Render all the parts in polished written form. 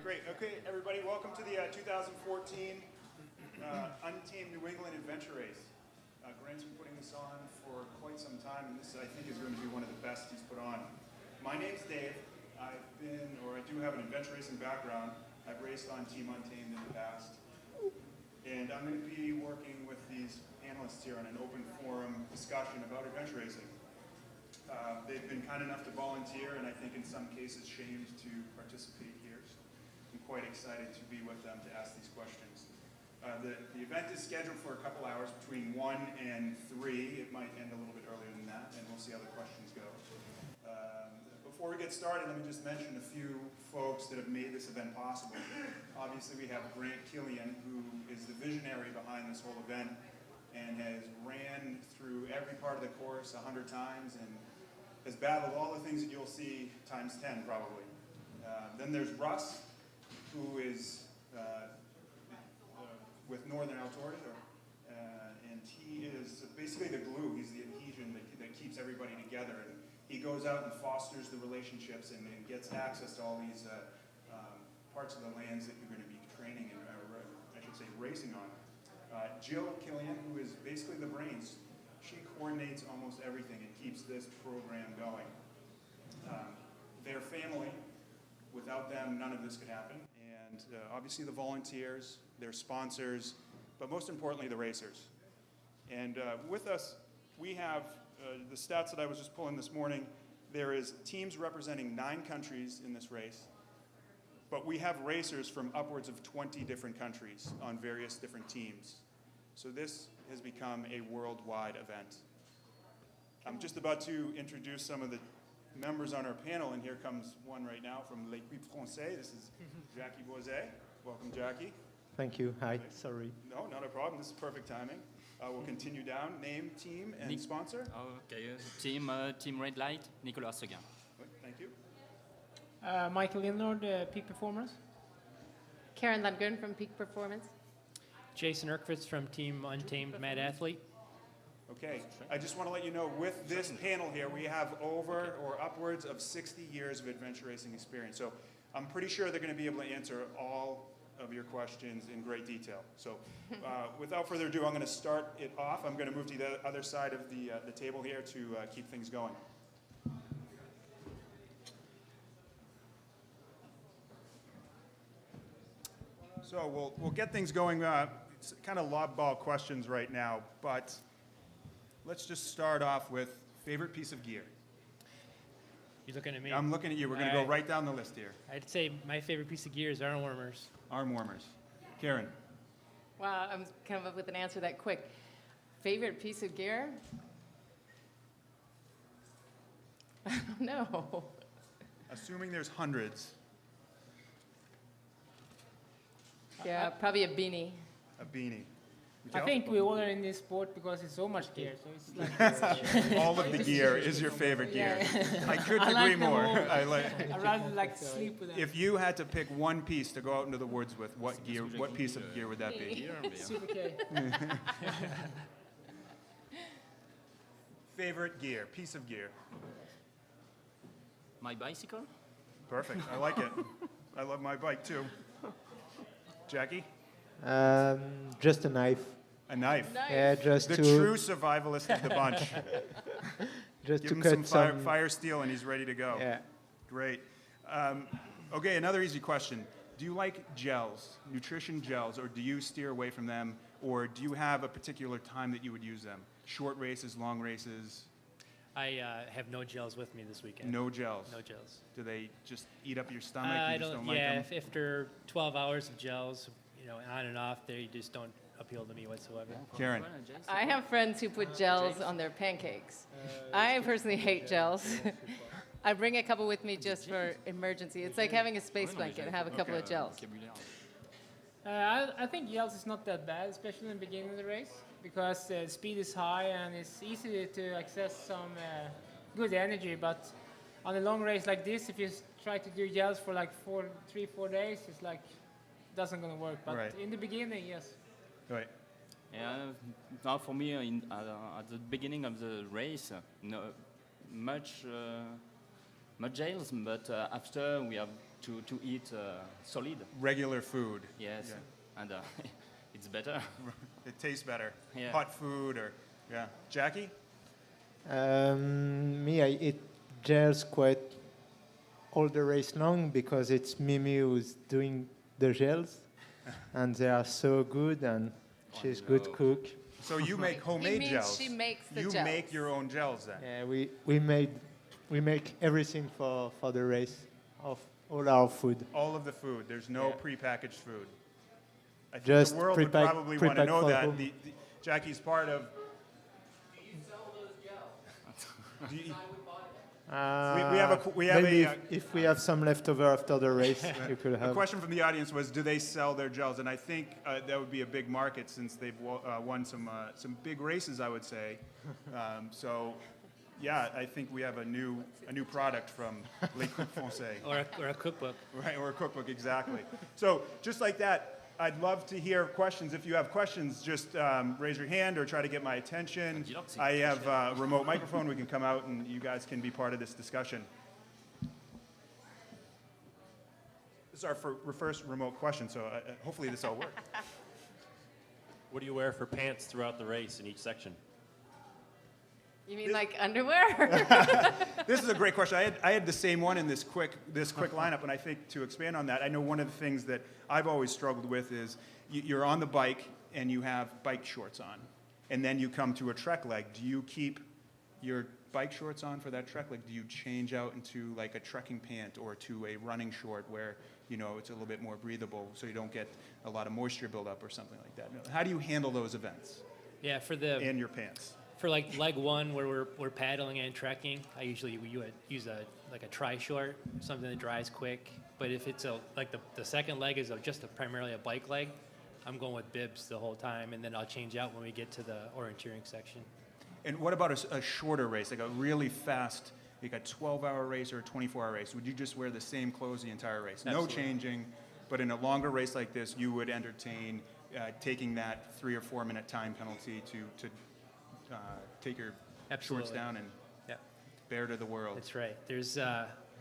Great. Okay, everybody, welcome to the 2014 Untamed New England Adventure Race. Grant's been putting this on for quite some time, and this, I think, is going to be one of the best he's put on. My name's Dave. I do have an adventure racing background. I've raced on Team Untamed in the past. And I'm going to be working with these panelists here on an open forum discussion about adventure racing. They've been kind enough to volunteer, and I think in some cases shamed to participate here. I'm quite excited to be with them to ask these questions. The event is scheduled for a couple hours, between 1 and 3. It might end a little bit earlier than that, and we'll see how the questions go. Before we get started, let me just mention a few folks that have made this event possible. Obviously, we have Grant Killian, who is the visionary behind this whole event and has ran through every part of the course 100 times and has battled all the things that you'll see times 10, probably. Then there's Russ, who is with Northern Outdoors, and he is basically the glue. He's the adhesion that keeps everybody together. And he goes out and fosters the relationships and gets access to all these parts of the lands that you're going to be training and, I should say, racing on. Jill Killian, who is basically the brains. She coordinates almost everything and keeps this program going. Their family, without them, none of this could happen. And obviously the volunteers, their sponsors, but most importantly, the racers. And with us, we have the stats that I was just pulling this morning. There is teams representing 9 countries in this race, but we have racers from upwards of 20 different countries on various different teams. So this has become a worldwide event. I'm just about to introduce some of the members on our panel, and here comes one right now from L'Équipe Française. This is Jackie Boisset. Welcome, Jackie. Thank you. Hi. Sorry. No, not a problem. This is perfect timing. We'll continue down. Name, team, and sponsor. Okay. Team Red Light, Nicolas Seguin. Thank you. Michael Leonard, Peak Performance. Karen Lundgren from Peak Performance. Jason Erkwitz from Team Untamed Mad Athlete. Okay, I just want to let you know, with this panel here, we have over or upwards of 60 years of adventure racing experience. So I'm pretty sure they're going to be able to answer all of your questions in great detail. So without further ado, I'm going to start it off. I'm going to move to the other side of the table here to keep things going. So we'll get things going. It's kind of lob ball questions right now, but let's just start off with favorite piece of gear. You looking at me? I'm looking at you. We're going to go right down the list here. I'd say my favorite piece of gear is arm warmers. Arm warmers. Karen. Wow, I'm coming up with an answer that quick. Favorite piece of gear? I don't know. Assuming there's hundreds. Yeah, probably a beanie. A beanie. I think we all are in this sport because it's so much gear. So it's like all of the gear is your favorite gear. I couldn't I like agree more. I'd rather like to sleep with them. If you had to pick one piece to go out into the woods with, what piece of gear would that be? Super K. Favorite gear, piece of gear. My bicycle? Perfect. I like it. I love my bike too. Jackie? Just a knife. A knife. Nice. Yeah, just The to true survivalist of the bunch. just Give to him cut some fire steel and he's ready to go. Yeah. Great. Okay, another easy question. Do you like gels, nutrition gels, or do you steer away from them, or do you have a particular time that you would use them? Short races, long races? I have no gels with me this weekend. No gels? No gels. Do they just eat up your stomach? I You just don't. don't like Yeah, them? if after 12 hours of gels, on and off, they just don't appeal to me whatsoever. Karen? I have friends who put gels on their pancakes. I personally hate gels. I bring a couple with me just for emergency. It's like having a space blanket. I have a couple of gels. I think gels is not that bad, especially in the beginning of the race, because speed is high and it's easy to access some good energy. But on a long race like this, if you try to do gels for like 3-4 days, it's like doesn't gonna work. But Right. in the beginning, yes. Right. Yeah, now for me, at the beginning of the race, no, much gels, but after we have to eat solid. Regular food. Yes, Yeah. and it's better. It tastes better. Yeah. Hot food or, yeah. Jackie? Me, I eat gels quite all the race long because it's Mimi who's doing the gels, and they are so good, and she's good cook. So you make He homemade means gels. she makes the You gels. make your own gels then. Yeah, we make everything for the race of all our food. All of the food. There's no Yeah. prepackaged food. I think Just the world would prepack- probably want to prepack know for that. home. Jackie's part of. Do you- We have maybe a, if we have some leftover after the race, you could A have. question from the audience was, do they sell their gels? And I think that would be a big market since they've won some big races, I would say. So, yeah, I think we have a new product from Les Coupes Français. Or a cookbook. Right, or a cookbook, exactly. So, just like that, I'd love to hear questions. If you have questions, just raise your hand or try to get my attention. I have a remote microphone. We can come out and you guys can be part of this discussion. This is our first remote question, so hopefully this all works. What do you wear for pants throughout the race in each section? You mean like underwear? This is a great question. I had the same one in this quick lineup, and I think to expand on that, I know one of the things that I've always struggled with is you're on the bike and you have bike shorts on, and then you come to a trek leg. Do you keep your bike shorts on for that trek leg? Do you change out into like a trekking pant or to a running short where it's a little bit more breathable so you don't get a lot of moisture buildup or something like that? How do you handle those events Yeah, in your pants? for like leg one where we're paddling and trekking, I usually use a tri short, something that dries quick. But if it's the second leg is just primarily a bike leg, I'm going with bibs the whole time, and then I'll change out when we get to the orienteering section. And what about a shorter race, like a really fast, like a 12-hour race or a 24-hour race? Would you just wear the same clothes the entire race? Absolutely. No changing, but in a longer race like this, you would entertain taking that 3 or 4 minute time penalty to take your shorts Absolutely. down and Yeah, bare to the world. that's right. There's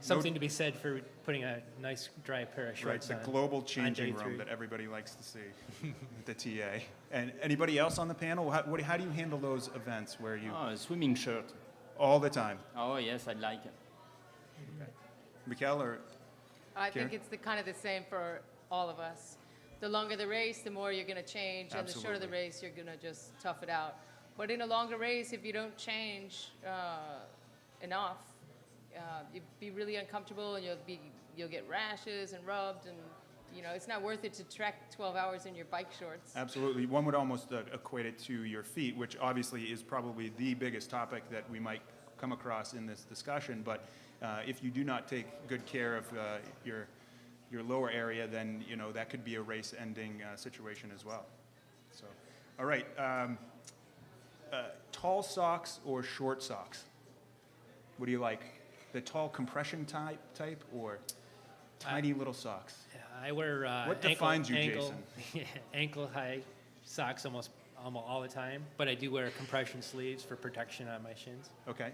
something to be said for putting a nice dry pair of Right, shorts the on. global changing day room 3. that everybody likes to see, the TA. And anybody else on the panel? How do you handle those events where you Oh, a swimming shirt. all the time? Oh yes, I like it. Mikkel or I think Karen? it's kind of the same for all of us. The longer the race, the more you're going to change, and the shorter the Absolutely. race, you're going to just tough it out. But in a longer race, if you don't change enough, you'd be really uncomfortable, and you'll get rashes and rubbed, and it's not worth it to trek 12 hours in your bike shorts. Absolutely. One would almost equate it to your feet, which obviously is probably the biggest topic that we might come across in this discussion. But if you do not take good care of your lower area, then that could be a race-ending situation as well. So, all right. Tall socks or short socks? What do you like? The tall compression type or tiny little socks? I wear What defines you, Jason? ankle high socks almost all the time, but I do wear compression sleeves for protection on my shins. Okay.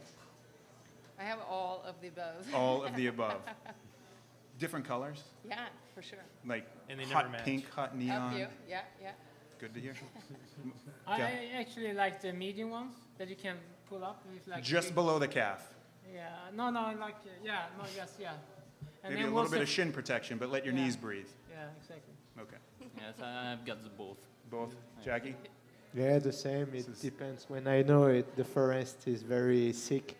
I have all of the above. All of the above. Different colors? Yeah, for sure. Like And they never hot match. pink, hot Up neon? you. Yeah, yeah. Good to hear. I Yeah. actually like the medium ones that you can pull up. It's like Just big- below the calf. Yeah, no, like yeah. And Maybe a then little bit also- of shin protection, but let your Yeah. knees breathe. Yeah, exactly. Okay. Yes, I've got the both. Both? Jackie? Yeah, the same. It This is- depends. When I know the forest is very thick,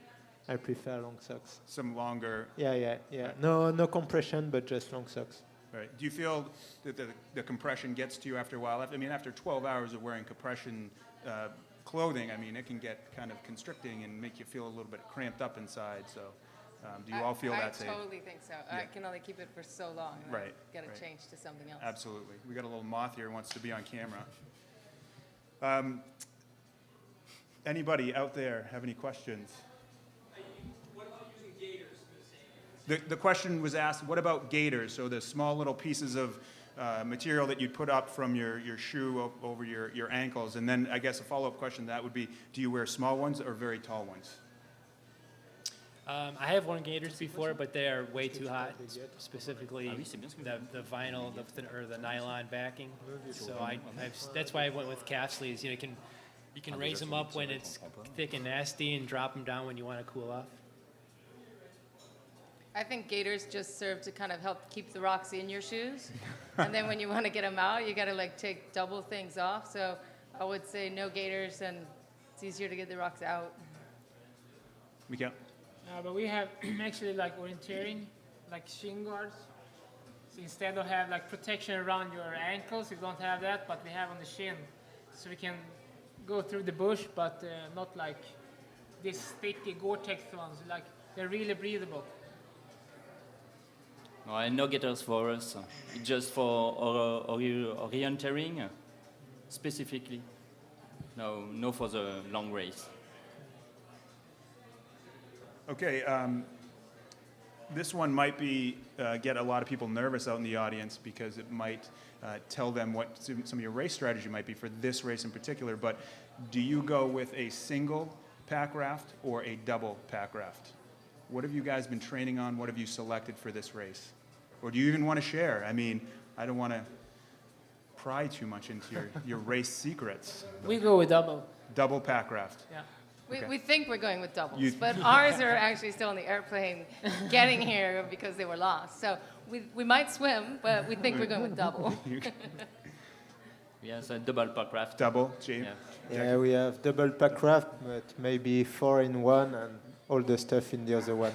I prefer long socks. Some longer. Yeah. No compression, but just long socks. Right. Do you feel that the compression gets to you after a while? I mean, after 12 hours of wearing compression clothing, I mean, it can get kind of constricting and make you feel a little bit cramped up inside. So do you all feel that same? I totally think so. I can only keep it for so long. and Right, Got to right. change to something else. Absolutely. We got a little moth here who wants to be on camera. Anybody out there have any questions? What about using gaiters for the same? The question was asked, what about gaiters? So the small little pieces of material that you'd put up from your shoe over your ankles. And then I guess a follow-up question to that would be, do you wear small ones or very tall ones? I have worn gaiters before, but they are way too hot, specifically Ah oui, c'est bien ce que the vinyl or the nylon backing. So that's why I went with calf sleeves. You know, you can raise them up when it's thick and nasty and drop them down when you want to cool off. I think gaiters just serve to kind of help keep the rocks in your shoes. And then when you want to get them out, you got to like take double things off. So I would say no gaiters, and it's easier to get the rocks out. Mikael? But we have actually like orienteering, like shin guards. So instead of have like protection around your ankles, we don't have that, but we have on the shin. So we can go through the bush, but not like this thick Gore-Tex ones. Like they're really breathable. No, and no gaiters for us. Just for orienteering, specifically. No for the long race. Okay, this one might be get a lot of people nervous out in the audience because it might tell them what some of your race strategy might be for this race in particular, but do you go with a single pack raft or a double pack raft? What have you guys been training on? What have you selected for this race? Or do you even want to share? I mean, I don't want to pry too much into your race secrets. We go with double. Double pack raft. Yeah. We think we're going with doubles, You- but ours are actually still on the airplane getting here because they were lost. So we might swim, but we think we're going with double. Yes, a double pack raft. Double, James? Yeah. Yeah, we have double pack raft, but maybe 4 in one and all the stuff in the other one.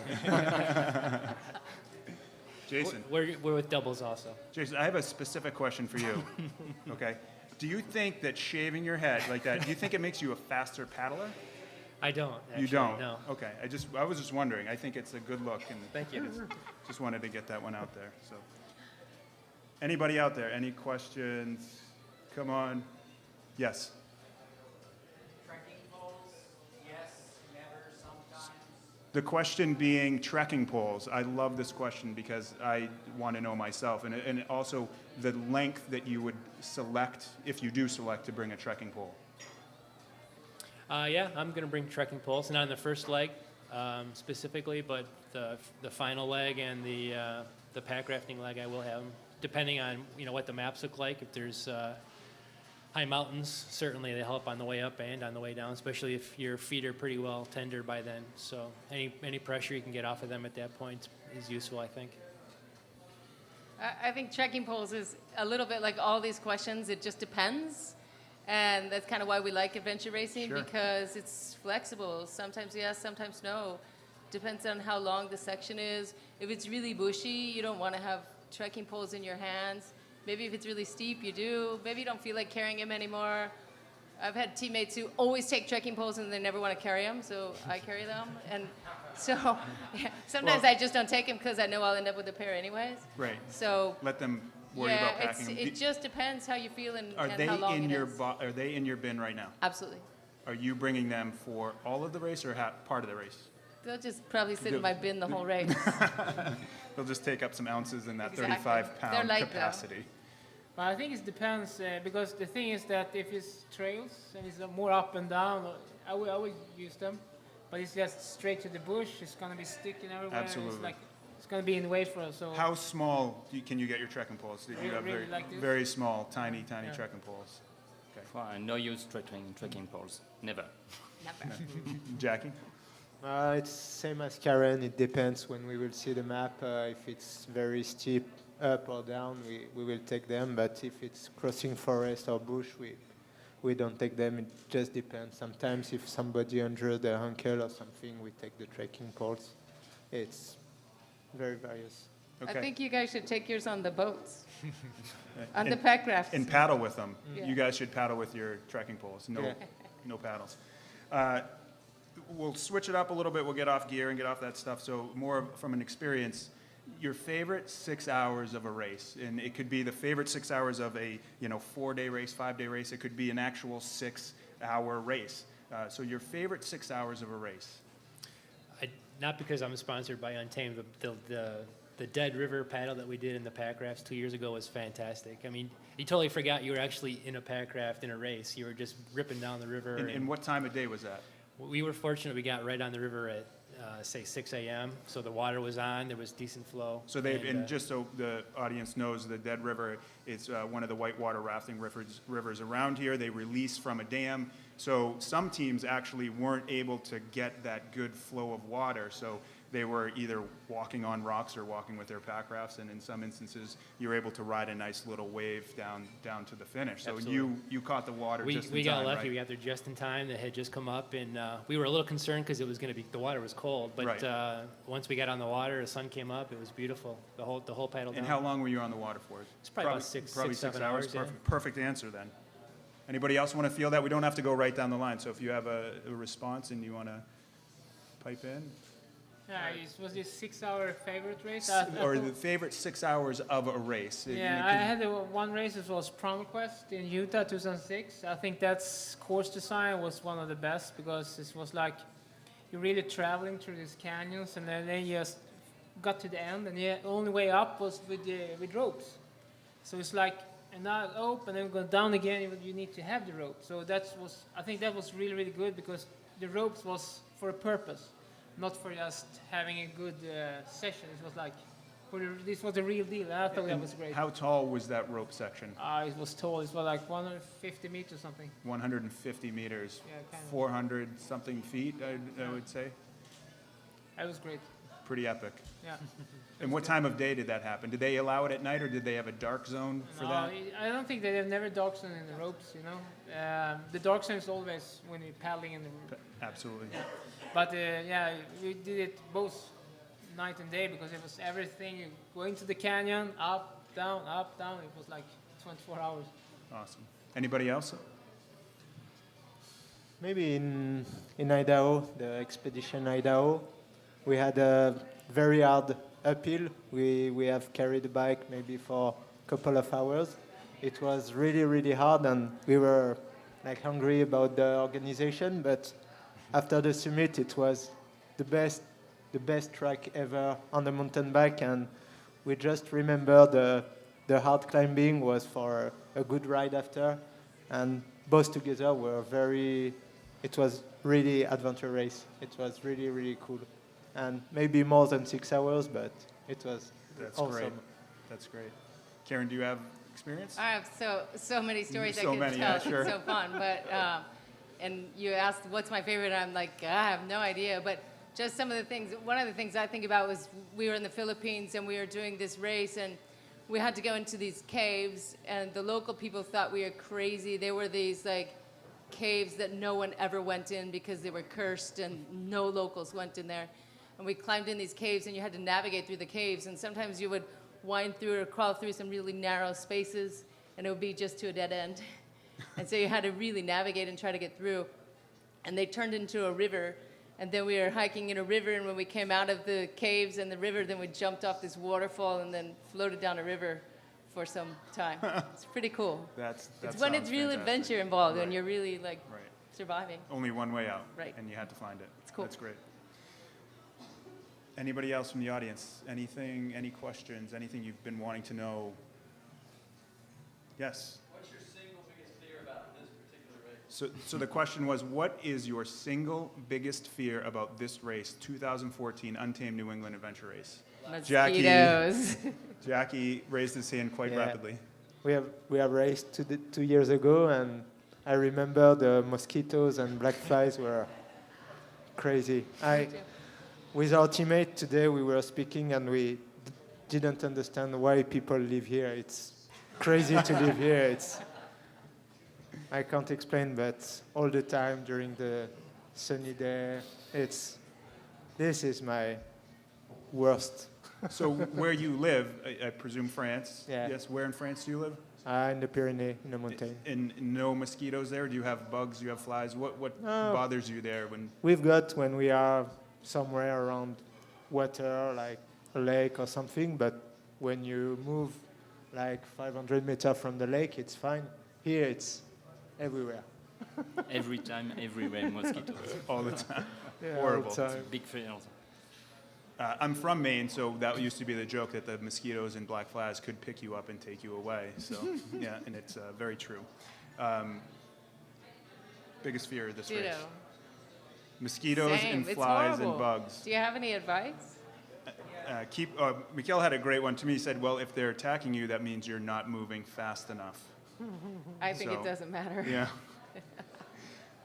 Jason? We're with doubles also. Jason, I have a specific question for you. Okay? Do you think that shaving your head like that, do you think it makes you a faster paddler? I don't. Actually, You don't? No. Okay. I was just wondering. I think it's a good look, and Thank you. just wanted to get that one out there. So, anybody out there? Any questions? Come on. Yes. Trekking poles, yes, never, sometimes. The question being trekking poles. I love this question because I want to know myself, and also the length that you would select if you do select to bring a trekking pole. Yeah, I'm going to bring trekking poles, not on the first leg specifically, but the final leg and the pack rafting leg I will have 'em, depending on what the maps look like. If there's high mountains, certainly they help on the way up and on the way down, especially if your feet are pretty well tender by then. So any pressure you can get off of them at that point is useful, I think. I think trekking poles is a little bit like all these questions. It just depends. And that's kind of why we like adventure racing, Sure. because it's flexible. Sometimes yes, sometimes no. Depends on how long the section is. If it's really bushy, you don't want to have trekking poles in your hands. Maybe if it's really steep, you do. Maybe you don't feel like carrying them anymore. I've had teammates who always take trekking poles and they never want to carry them, so I carry them. And so yeah, sometimes I just don't take them because I know I'll end up with a pair anyways. Right. So Let them worry yeah, about packing them. it just depends how you feel and Are they how long in it your is. are they in your bin right now? Absolutely. Are you bringing them for all of the race or part of the race? They'll just probably sit in my bin the whole race. They'll just take up some ounces in that Exactly. 35-pound They're light, though. capacity. But I think it depends because the thing is that if it's trails and it's more up and down, I would use them. But it's just straight to the bush. It's gonna be sticking everywhere. and Absolutely. It's gonna be in the way for us. So How small can you get your trekking poles? Did you have Really very, like this? very small, tiny Yeah. trekking poles? No use trekking poles. Never. Never. Jackie? It's same as Karen. It depends when we will see the map. If it's very steep up or down, we will take them. But if it's crossing forest or bush, we don't take them. It just depends. Sometimes if somebody injured their ankle or something, we take the trekking poles. It's very various. Okay. I think you guys should take yours on the boats, on the pack rafts. And paddle with them. Yeah. You guys should paddle with your trekking poles. No, Yeah. no paddles. We'll switch it up a little bit. We'll get off gear and get off that stuff. So more from an experience, your favorite 6 hours of a race, and it could be the favorite 6 hours of a 4-day race, 5-day race. It could be an actual 6-hour race. So your favorite 6 hours of a race. Not because I'm sponsored by Untamed, but the Dead River paddle that we did in the pack rafts 2 years ago was fantastic. I mean, you totally forgot you were actually in a pack raft in a race. You were just ripping down the river. And what time of day was that? We were fortunate we got right on the river at say 6 a.m. So the water was on, there was decent flow. So they, and uh, just so the audience knows, the Dead River is one of the whitewater rafting rivers around here. They release from a dam. So some teams actually weren't able to get that good flow of water. So they were either walking on rocks or walking with their pack rafts. And in some instances, you're able to ride a nice little wave down to the finish. So Absolutely. you caught the water we just in we time, got lucky. right? We got there just in time. The had just come up, and we were a little concerned because it was going to be the water was cold. But Right. Once we got on the water, the sun came up. It was beautiful. The whole paddle And down. how long were you on the water for? It's probably about six, 7 hours. Yeah. Perfect answer then. Anybody else want to feel that? We don't have to go right down the line. So if you have a response and you want to pipe in. Yeah, it was this 6-hour favorite race. Or the favorite 6 hours of a race. Yeah, I had one race. It was Prom Quest in Utah, 2006. I think that's course design was one of the best because it was like you're really traveling through these canyons, and then you just got to the end, and the only way up was with ropes. So it's like and now up, and then go down again. You need to have the rope. So I think that was really really good because the ropes was for a purpose, not for just having a good session. It was like, this was the real deal. And I thought that was great. How tall was that rope section? It was tall. It was like 150 meters or something. 150 meters, Yeah, kind of. 400 something feet, I would say. That was great. Pretty epic. Yeah. And what time of day did that happen? Did they allow it at night, or did they have a dark zone for that? I don't think they've never dark zone in the ropes. The dark zone is always when you're paddling in the. Absolutely. But yeah, we did it both night and day because it was everything. You go into the canyon, up, down, up, down. It was like 24 hours. Awesome. Anybody else? Maybe in Idaho, the expedition Idaho, we had a very hard uphill. We have carried the bike maybe for a couple of hours. It was really, really hard, and we were like hungry about the organization. But after the summit, it was the best track ever on the mountain bike, and we just remember the hard climbing was for a good ride after, and both together were very. It was really adventure race. It was really, really cool. And maybe more than 6 hours, but it was That's awesome. great. That's great. Karen, do you have experience? I have so many stories I So could many, tell. yeah, sure. It's so fun. But and you asked what's my favorite, and I'm like, I have no idea. But just some of the things. One of the things I think about was we were in the Philippines and we were doing this race, and we had to go into these caves, and the local people thought we were crazy. They were these like caves that no one ever went in because they were cursed, and no locals went in there. And we climbed in these caves, and you had to navigate through the caves, and sometimes you would wind through or crawl through some really narrow spaces, and it would be just to a dead end. And so you had to really navigate and try to get through. And they turned into a river, and then we were hiking in a river, and when we came out of the caves and the river, then we jumped off this waterfall and then floated down a river for some time. It's pretty cool. That It's when it's sounds real fantastic. adventure involved, Right. and you're really like Right. surviving. Only one way out. Right. And you had to find it. It's cool. That's great. Anybody else from the audience? Anything, any questions, anything you've been wanting to know? Yes? What's your single biggest fear about this particular race? So the question was, what is your single biggest fear about this race, 2014 Untamed New England Adventure Race? Jackie. Mosquitoes. Jackie raised his hand quite Yeah. rapidly. We have raced 2 years ago, and I remember the mosquitoes and black flies were crazy. With our teammate today, we were speaking, and we didn't understand why people live here. It's crazy to live here. I can't explain, but all the time during the sunny day, this is my worst. So where you live, I presume France? Yeah. Yes, where in France do you live? In the Pyrenees, in the mountain. And no mosquitoes there? Do you have bugs? Do you have flies? What bothers you there when? We've got when we are somewhere around water, like a lake or something, but when you move like 500 meters from the lake, it's fine. Here, it's everywhere. Every time, everywhere, mosquitoes. All the time. Yeah, Horrible. all the time. Big fear. I'm from Maine, so that used to be the joke that the mosquitoes and black flies could pick you up and take you away. So, yeah, and it's very true. Biggest fear of this race? Ditto. Mosquitoes Same. and It's flies and horrible. bugs. Do you have any advice? Mikhail had a great one to me. He said, well, if they're attacking you, that means you're not moving fast enough. I think So, it doesn't matter. Yeah.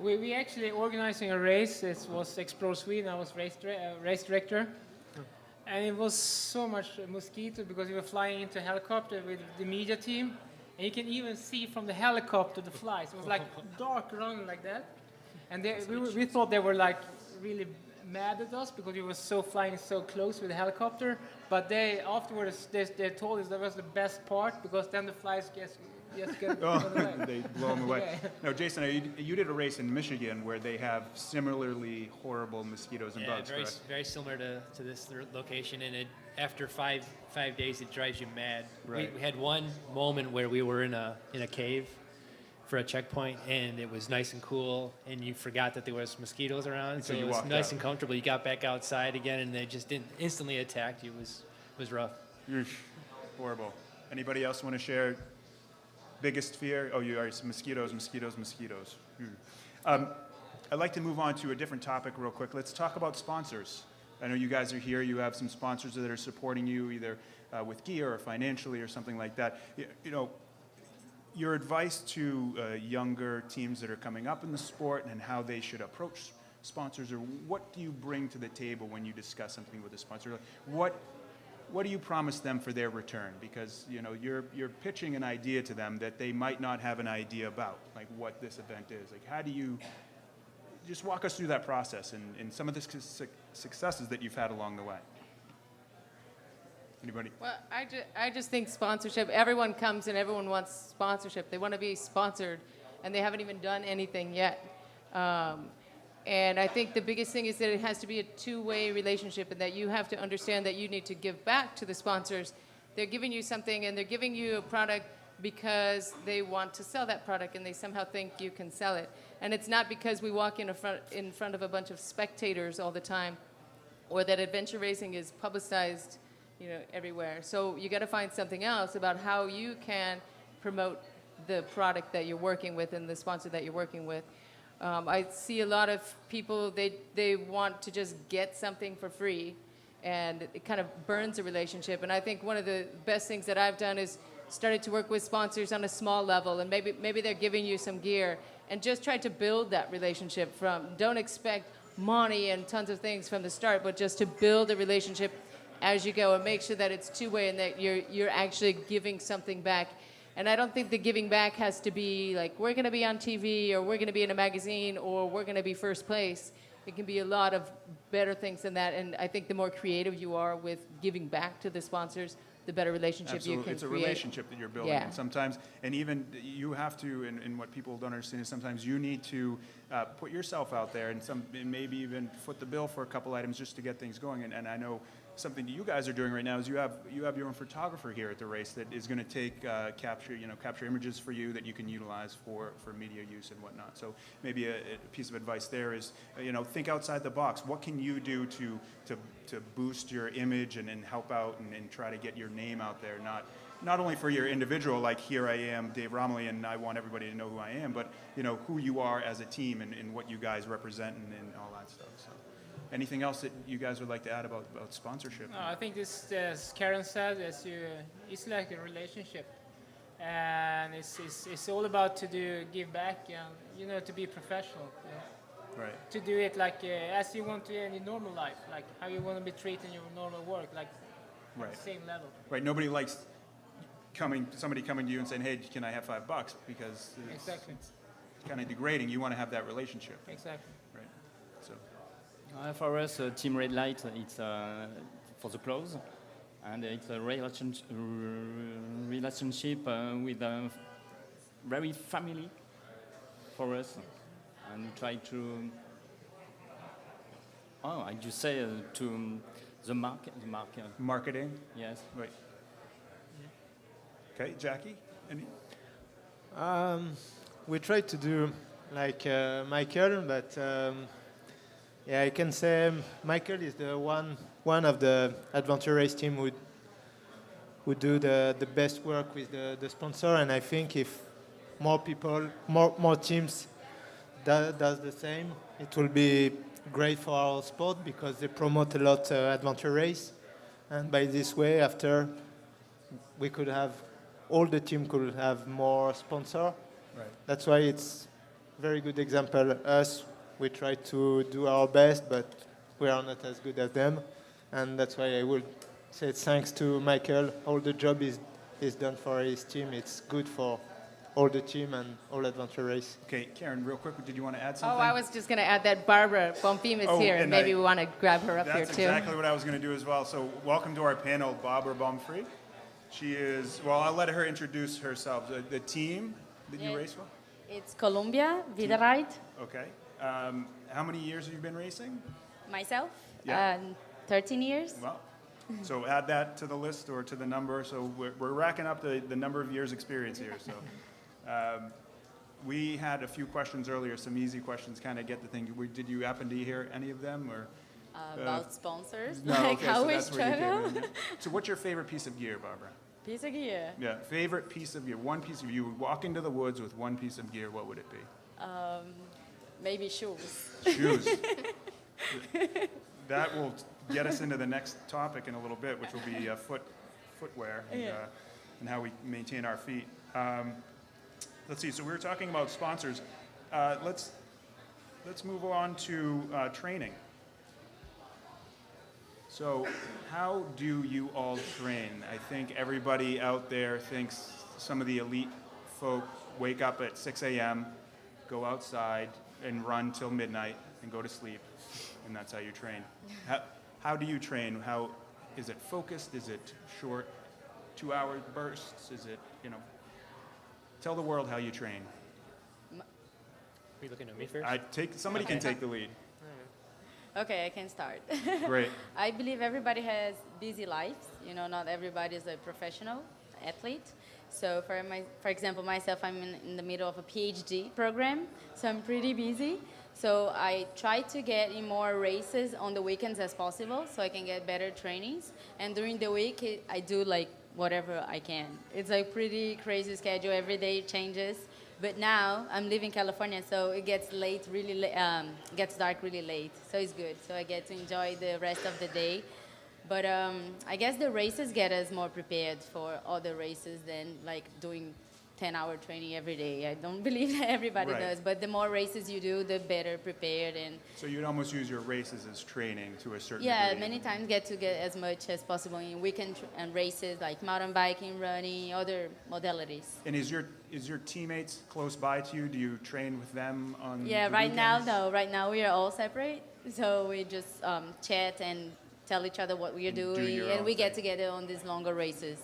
We actually organizing a race. It was Explore Sweden. I was race director. And it was so much mosquito because we were flying into a helicopter with the media team. And you can even see from the helicopter the flies. It was like dark around like that. And we thought they were like really mad at us because we were so flying so close with the helicopter. But they afterwards they told us that was the best part because then the flies just get away. They blow them away. Yeah. No, Jason, you did a race in Michigan where they have similarly horrible mosquitoes and Yeah, bugs, very, correct? very similar to this location, and after five days, it drives you mad. Right. We had one moment where we were in a cave for a checkpoint, and it was nice and cool, and you forgot that there was mosquitoes around, so you it was walked nice out. and comfortable. You got back outside again, and they just didn't instantly attack you. It was rough. Yeesh. Horrible. Anybody else want to share biggest fear? Oh, you are mosquitoes. I'd like to move on to a different topic real quick. Let's talk about sponsors. I know you guys are here. You have some sponsors that are supporting you either with gear or financially or something like that. You know, your advice to younger teams that are coming up in the sport and how they should approach sponsors, or what do you bring to the table when you discuss something with a sponsor? Like, what do you promise them for their return? Because you know you're pitching an idea to them that they might not have an idea about, like what this event is. Like, how do you just walk us through that process and some of the successes that you've had along the way? Anybody? Well, I just think sponsorship, everyone comes and everyone wants sponsorship. They want to be sponsored, and they haven't even done anything yet. And I think the biggest thing is that it has to be a two-way relationship, and that you have to understand that you need to give back to the sponsors. They're giving you something, and they're giving you a product because they want to sell that product, and they somehow think you can sell it. And it's not because we walk in front of a bunch of spectators all the time, or that adventure racing is publicized, you know, everywhere. So you got to find something else about how you can promote the product that you're working with and the sponsor that you're working with. I see a lot of people, they want to just get something for free, and it kind of burns a relationship. And I think one of the best things that I've done is started to work with sponsors on a small level, and maybe they're giving you some gear, and just try to build that relationship from, don't expect money and tons of things from the start, but just to build a relationship as you go and make sure that it's two-way and that you're actually giving something back. And I don't think the giving back has to be like, we're going to be on TV, or we're going to be in a magazine, or we're going to be first place. It can be a lot of better things than that. And I think the more creative you are with giving back to the sponsors, the better relationship Absolutely. you can It's a create. relationship that you're building. Yeah. And sometimes, and even you have to, and what people don't understand is sometimes you need to put yourself out there and maybe even foot the bill for a couple items just to get things going. And I know something that you guys are doing right now is you have your own photographer here at the race that is going to take capture images for you that you can utilize for media use and whatnot. So maybe a piece of advice there is think outside the box. What can you do to boost your image and help out and try to get your name out there? Not only for your individual, like here I am, Dave Romilly, and I want everybody to know who I am, but who you are as a team and what you guys represent and all that stuff. So. Anything else that you guys would like to add about sponsorship? No, I think this, as Karen said, it's like a relationship, and it's all about to give back and to be professional, Right. to do it like as you want to in your normal life, like how you want to be treated in your normal work, like Right. the same level. Right. Nobody likes somebody coming to you and saying, "Hey, can I have $5?" Because it's Exactly. kind of degrading. You want to have that relationship, Exactly. right? So. For us, Team Red Light, it's for the clothes, and it's a relationship with very family for us, and we try to. I just say to the market. Marketing. Yes. Right. Okay, Jackie. Any? We try to do like Michael, but yeah, I can say Michael is the one of the adventure race team who do the best work with the sponsor, and I think if more people, more teams does the same, it will be great for our sport because they promote a lot adventure race, and by this way, after we could have all the team could have more sponsor. Right. That's why it's very good example. Us, we try to do our best, but we are not as good as them, and that's why I would say thanks to Michael. All the job is done for his team. It's good for all the team and all adventure race. Okay, Karen, real quick, did you want to add Oh, something? I was just going to add that Barbara Bonfim is Oh, here, and and maybe we want to grab her up here That's too. exactly what I was going to do as well. So welcome to our panel, Barbara Baumfree. She is, well, I'll let her introduce herself. The team that you Yeah. race for? It's Colombia, Vida Ride. Okay. How many years have you been racing? Myself, Yeah. 13 years. Well, so add that to the list or to the number. So we're racking up the number of years experience here. So we had a few questions earlier, some easy questions, kind of get the thing. Did you happen to hear any of them? Or About sponsors, no, like okay, how so we that's where you struggle. came in. Yeah. So what's your favorite piece of gear, Barbara? Piece of gear. Yeah, favorite piece of gear. One piece of you would walk into the woods with one piece of gear. What would it be? Maybe shoes. Shoes. That will get us into the next topic in a little bit, which will be footwear and how we maintain our feet. Let's see. So we were talking about sponsors. Let's move on to training. So how do you all train? I think everybody out there thinks some of the elite folk wake up at 6 a.m., go outside and run till midnight and go to sleep, and that's how you train. How do you train? How is it focused? Is it short 2-hour bursts? Is it, tell the world how you train. Are you looking at me first? Somebody can take the lead. Okay, I can start. Great. I believe everybody has busy lives. Not everybody is a professional athlete. So for example, myself, I'm in the middle of a PhD program, so I'm pretty busy. So I try to get in more races on the weekends as possible so I can get better trainings. And during the week, I do like whatever I can. It's a pretty crazy schedule. Every day changes. But now I'm living in California, so it gets late, gets dark really late. So it's good. So I get to enjoy the rest of the day. But I guess the races get us more prepared for other races than like doing 10-hour training every day. I don't believe that everybody Right. does. But the more races you do, the better prepared. And So you'd almost use your races as training to a certain yeah, degree. many times get to get as much as possible in weekend and races like mountain biking, running, other modalities. And is your teammates close by to you? Do you train with them on Yeah, the right now, weekends? no. Right now we are all separate. So we just chat and tell each other what we are And do doing. your And own we get thing. together on these longer races.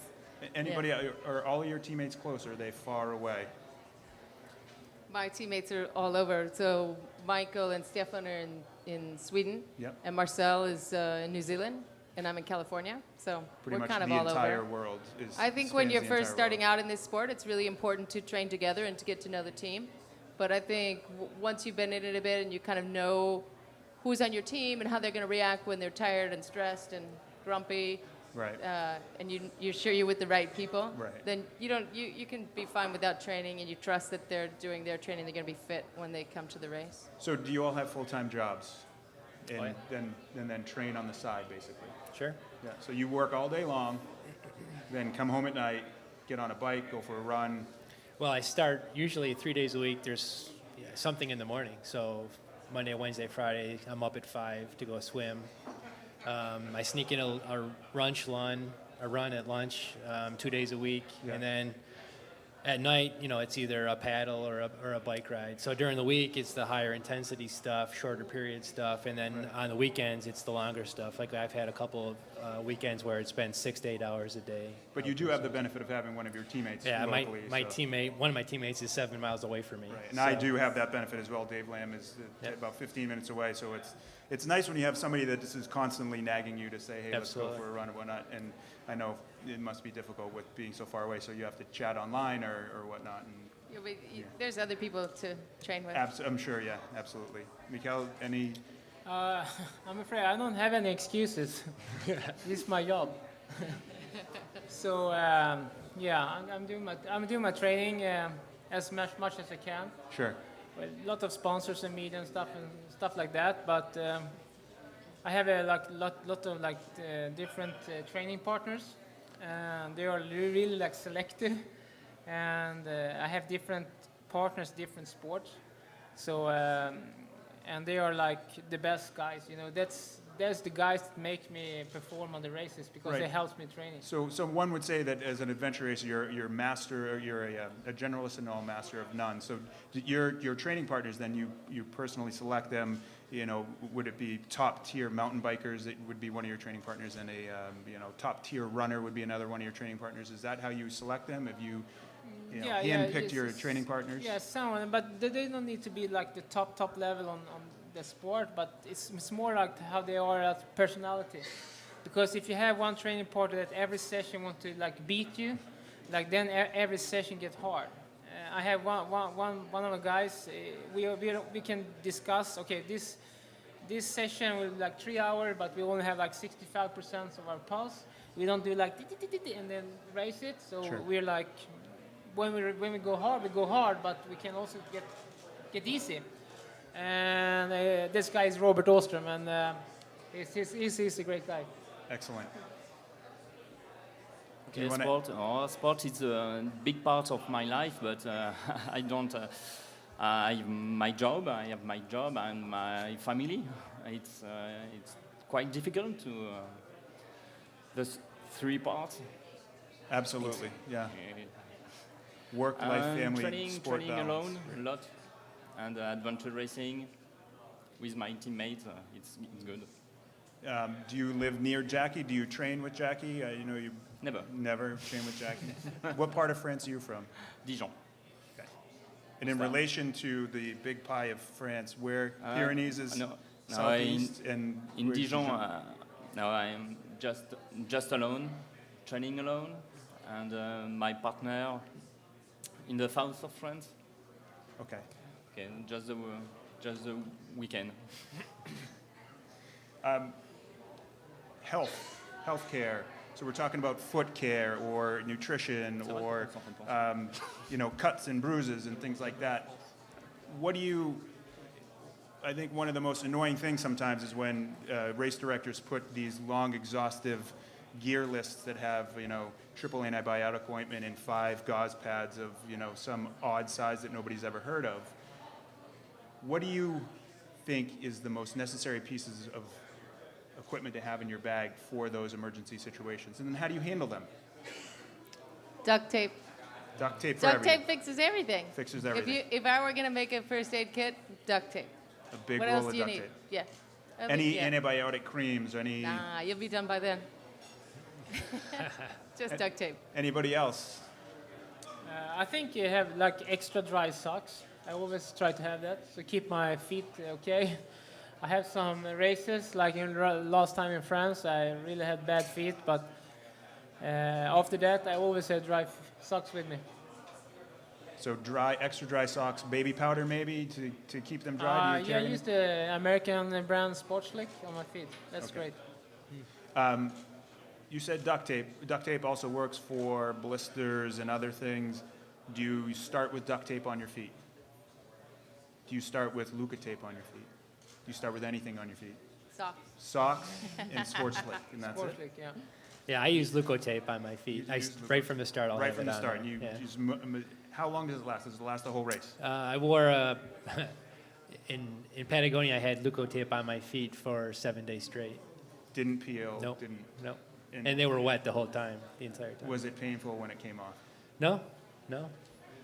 Anybody, are all of your teammates close, or are they far away? My teammates are all over. So Michael and Stefan are in Sweden, Yep. and Marcel is in New Zealand, and I'm in California. So Pretty we're much kind of the all entire over. world is. I think when spans you're the first entire starting world. out in this sport, it's really important to train together and to get to know the team. But I think once you've been in it a bit and you kind of know who's on your team and how they're going to react when they're tired and stressed and grumpy, Right. and you're sure you're with the right people, Right. then you can be fine without training, and you trust that they're doing their training. They're going to be fit when they come to the race. So do you all have full-time jobs? And Oh, yeah. then train on the side, basically? Sure. Yeah. So you work all day long, then come home at night, get on a bike, go for a run. Well, I start usually 3 days a week. There's something in the morning. So Monday, Wednesday, Friday, I'm up at 5 to go swim. I sneak in a run at lunch 2 days a week. Yeah. And then at night, it's either a paddle or a bike ride. So during the week, it's the higher intensity stuff, shorter period stuff. And then on the weekends, it's the longer stuff. Like I've had a couple of weekends where it's been 6 to 8 hours a day. But you do have the benefit of having one of your teammates Yeah, locally. one of my teammates is 7 miles away from me. Right. And I so- do have that benefit as well. Dave Lamb is Yep. about 15 minutes away, so it's nice when you have somebody that just is constantly nagging you to say, hey, let's go Absolutely. for a run and whatnot. And I know it must be difficult with being so far away, so you have to chat online or whatnot. And Yeah, but there's other people to train with. I'm sure, yeah, absolutely. Mikael, any? I'm afraid I don't have any excuses. This is my job. So yeah, I'm doing my training as much as I can. Sure. With a lot of sponsors and media and stuff stuff like that. But I have a lot of different training partners, and they are really like selective. And I have different partners, different sports. So and they are like the best guys. You know, that's the guys that make me perform on the races because they help me training. So one would say that as an adventure racer, you're master, or you're a generalist and all master of none. So your training partners, then you personally select them. You know, would it be top tier mountain bikers that would be one of your training partners, and a top tier runner would be another one of your training partners? Is that how you select them? Have you handpicked your training partners? Yeah, someone, but they don't need to be like the top level on the sport, but it's more like how they are as personality. Because if you have one training partner that every session wants to like beat you, like then every session gets hard. I have one of the guys. We can discuss. Okay, this session will be like 3 hours, but we only have like 65% of our pulse. We don't do like and then race it. So we're like, when we go hard, but we can also get easy. And this guy is Robert Åström, and he's a great guy. Excellent. Okay, sport is a big part of my life, but I don't. I have my job and my family. It's quite difficult to the three parts. Absolutely, yeah. Work, life, family, sport training balance. alone a lot, and adventure racing with my teammates. It's good. Do you live near Jackie? Do you train with Jackie? You never train with Jackie. What part of France are you from? Dijon. Okay. And in relation to the big pie of France, where Pyrenees is southeast and in Dijon, now I'm just alone, training alone, and my partner in the south of France. Okay. Okay, just the weekend. Healthcare. So we're talking about foot care or nutrition or cuts and bruises and things like that. I think one of the most annoying things sometimes is when race directors put these long, exhaustive gear lists that have triple antibiotic ointment and 5 gauze pads of some odd size that nobody's ever heard of. What do you think is the most necessary pieces of equipment to have in your bag for those emergency situations? And then how do you handle them? Duct tape. Duct tape for Duct everything. tape fixes everything. Fixes everything. If I were going to make a first aid kit, duct tape. A big What roll else of do you duct need? tape. Yeah. Any antibiotic creams? Any? Nah, you'll be done by then. Just duct tape. Anybody else? I think you have like extra dry socks. I always try to have that to keep my feet okay. I have some races, like last time in France, I really had bad feet, but after that, I always had dry socks with me. So extra dry socks, baby powder maybe to keep them dry? I use the American brand Sport Slick on my feet. That's great. You said duct tape. Duct tape also works for blisters and other things. Do you start with duct tape on your feet? Do you start with Luca tape on your feet? Do you start with anything on your feet? Socks. Socks and Sport Slick, and that's Sport it? Slick, yeah. Yeah, I use Leukotape on my feet. Right from the start, I'll Right have from it the on start. there. You how long does it last? Does it last the whole race? I wore in Patagonia. I had Leukotape on my feet for 7 days straight. Didn't peel? Nope. Didn't? Nope. And And they were wet the whole time, the entire time. was it painful when it came off? No.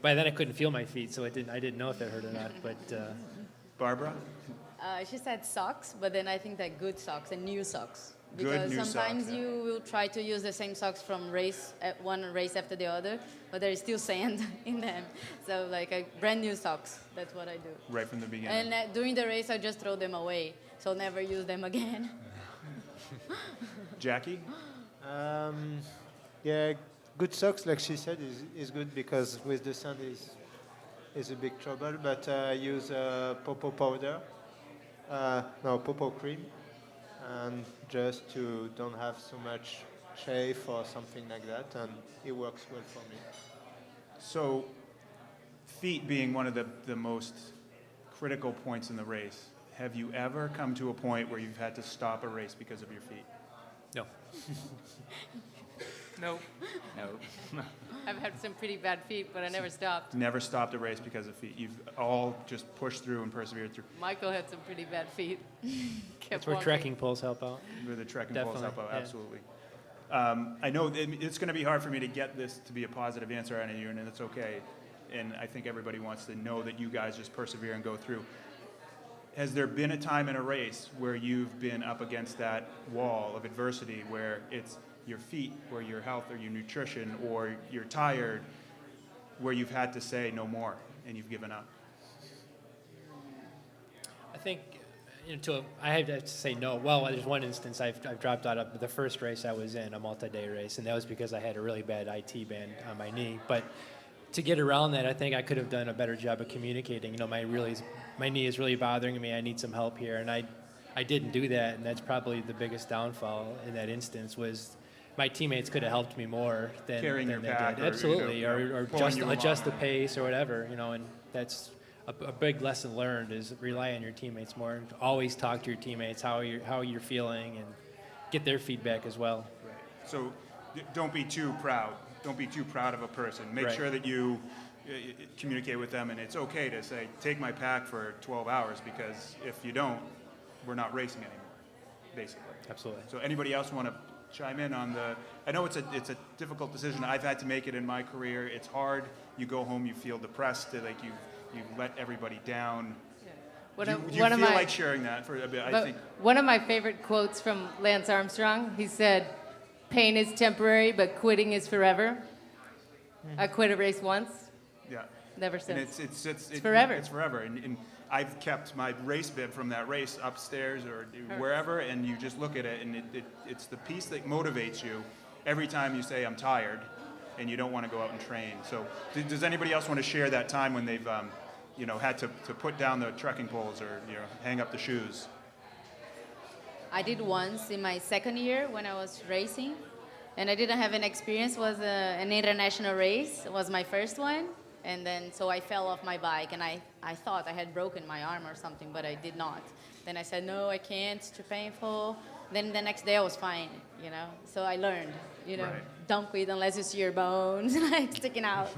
By then I couldn't feel my feet, so I didn't know if it hurt or not. But Barbara? She said socks, but then I think that good socks and new socks. Good Because new sometimes socks, yeah. you will try to use the same socks from one race after the other, but there is still sand in them. So like brand new socks, that's what I do. Right from the beginning. And during the race, I just throw them away, so never use them again. Jackie? Yeah, good socks, like she said, is good because with the sand is a big trouble. But I use popo powder, popo cream, and just to don't have so much chafe or something like that, and it works well for me. So, feet being one of the most critical points in the race, have you ever come to a point where you've had to stop a race because of your feet? No. No. No. I've had some pretty bad feet, but I never stopped. Never stopped a race because of feet. You've all just pushed through and persevered through. Michael had some pretty bad feet. Kept That's where walking. trekking poles help out. With the trekking poles Definitely, help out, yeah. absolutely. I know it's going to be hard for me to get this to be a positive answer out of you, and it's okay. And I think everybody wants to know that you guys just persevere and go through. Has there been a time in a race where you've been up against that wall of adversity where it's your feet or your health or your nutrition or you're tired, where you've had to say no more and you've given up? I think I have to say no. Well, there's one instance I've dropped out of the first race I was in, a multi-day race, and that was because I had a really bad IT band on my knee. But to get around that, I think I could have done a better job of communicating. My knee is really bothering me. I need some help here, and I didn't do that, and that's probably the biggest downfall in that instance was my teammates could have helped me more than Carrying your they pack did. or, Absolutely, or or pulling you adjust the along. pace or whatever, and that's a big lesson learned is rely on your teammates more. And always talk to your teammates how you're feeling and get their feedback as well. Right. So don't be too proud. Don't be too proud of a person. Make Right. sure that you communicate with them, and it's okay to say, take my pack for 12 hours, because if you don't, we're not racing anymore, basically. Absolutely. So anybody else want to chime in on I know it's a difficult decision. I've had to make it in my career. It's hard. You go home, you feel depressed, like you let everybody down. Do you feel like sharing that for a bit? I think One of my favorite quotes from Lance Armstrong, he said, "Pain is temporary, but quitting is forever." I quit a race once, yeah. never And since. it's forever. It's forever. And I've kept my race bib from that race upstairs or wherever, and you just look at it, and it's the piece that motivates you every time you say, I'm tired, and you don't want to go out and train. So does anybody else want to share that time when they've had to put down the trekking poles or hang up the shoes? I did once in my second year when I was racing, and I didn't have an experience. It was an international race. It was my first one, and then so I fell off my bike, and I thought I had broken my arm or something, but I did not. Then I said, no, I can't, it's too painful. Then the next day I was fine, So I learned, Right. don't quit unless you see your bones like sticking out.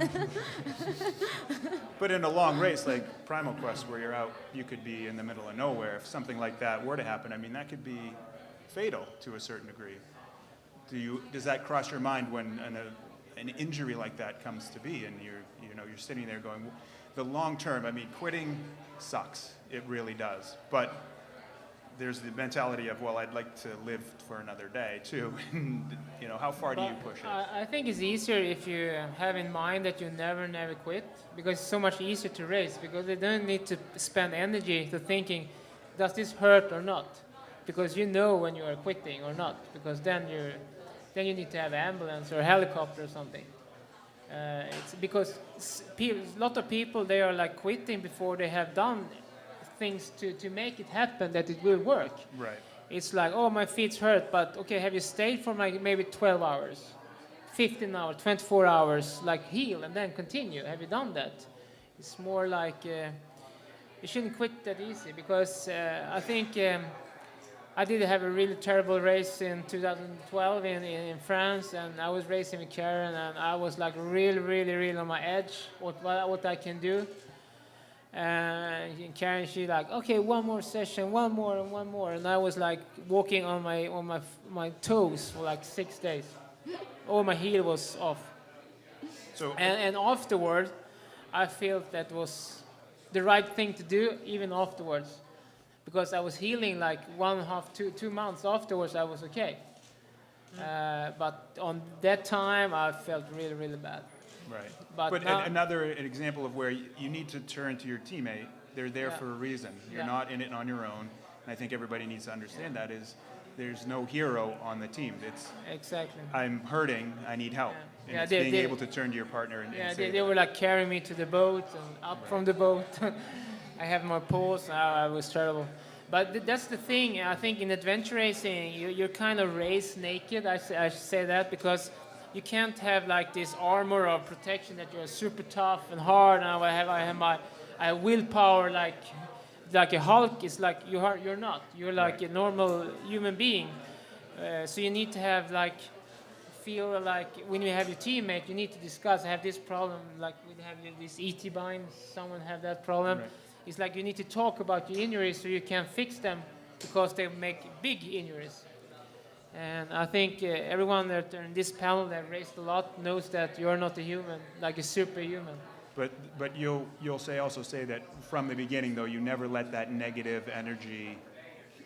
But in a long race like Primal Quest, where you're out, you could be in the middle of nowhere. If something like that were to happen, I mean, that could be fatal to a certain degree. Does that cross your mind when an injury like that comes to be, and you're sitting there going, the long term? I mean, quitting sucks. It really does. But there's the mentality of, well, I'd like to live for another day too. How far do you push it? I think it's easier if you have in mind that you never quit, because it's so much easier to race, because you don't need to spend energy to thinking, does this hurt or not? Because you know when you are quitting or not, because then you need to have an ambulance or a helicopter or something. It's because a lot of people, they are like quitting before they have done things to make it happen, that it will work. Right. It's like, oh, my feet hurt, but okay, have you stayed for like maybe 12 hours, 15 hours, 24 hours, like heal and then continue? Have you done that? It's more like you shouldn't quit that easy, because I think I did have a really terrible race in 2012 in France, and I was racing with Karen, and I was like really on my edge, what I can do. And Karen, she like, okay, one more session, one more, and I was like walking on my toes for like 6 days. All my heel was off. So And afterward, I felt that was the right thing to do, even afterwards, because I was healing like 2 months afterwards. I was okay, but on that time I felt really bad. Right. But But another example of where you need to turn to your teammate. They're there Yeah. for a reason. You're Yeah. not in it on your own. And I think everybody needs to understand that is there's no hero on the team. It's Exactly. I'm hurting, I need help. Yeah. And Yeah, it's they- being they- able to turn to your partner and Yeah, say they were like carrying me to the boat and up from the boat. I have my pulse. I was terrible. But that's the thing. I think in adventure racing, you're kind of race naked. I say that because you can't have like this armor of protection that you're super tough and hard. And I have my willpower like like a Hulk is like you're not. You're like a normal human being. So you need to have like feel like when you have your teammate, you need to discuss. I have this problem. Like we have this ET bind. Someone have that problem. Right. It's like you need to talk about your injuries so you can fix them because they make big injuries. And I think everyone that in this panel that raced a lot knows that you're not a human, like a superhuman. But you'll also say that from the beginning, though, you never let that negative energy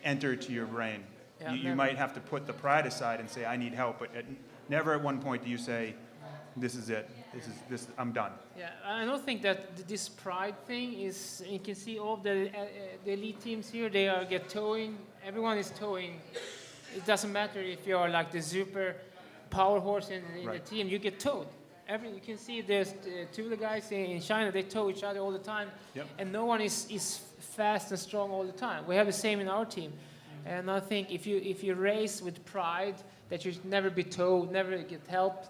enter to your brain. Yeah, You never. might have to put the pride aside and say, I need help, but never at one point do you say, this is it, I'm done. Yeah, I don't think that this pride thing is. You can see all the elite teams here. They get towing. Everyone is towing. It doesn't matter if you're like the super power horse in the Right. team. You get towed. You can see there's two of the guys in China. They tow each other all the time, Yep. and no one is fast and strong all the time. We have the same in our team, and I think if you race with pride that you should never be towed, never get help,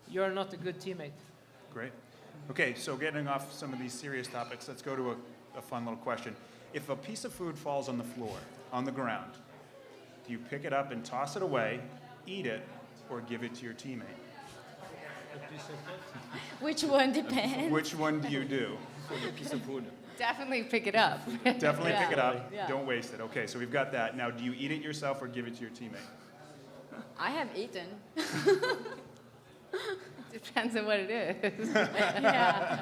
you're not a good teammate. Great. Okay, so getting off some of these serious topics, let's go to a fun little question. If a piece of food falls on the floor, on the ground, do you pick it up and toss it away, eat it, or give it to your teammate? Which one depends? Which one do you do? Piece of food. Definitely pick it up. Definitely Yeah. pick it up. Yeah. Don't waste it. Okay, so we've got that. Now, do you eat it yourself or give it to your teammate? I have eaten. Depends on what it is. Yeah.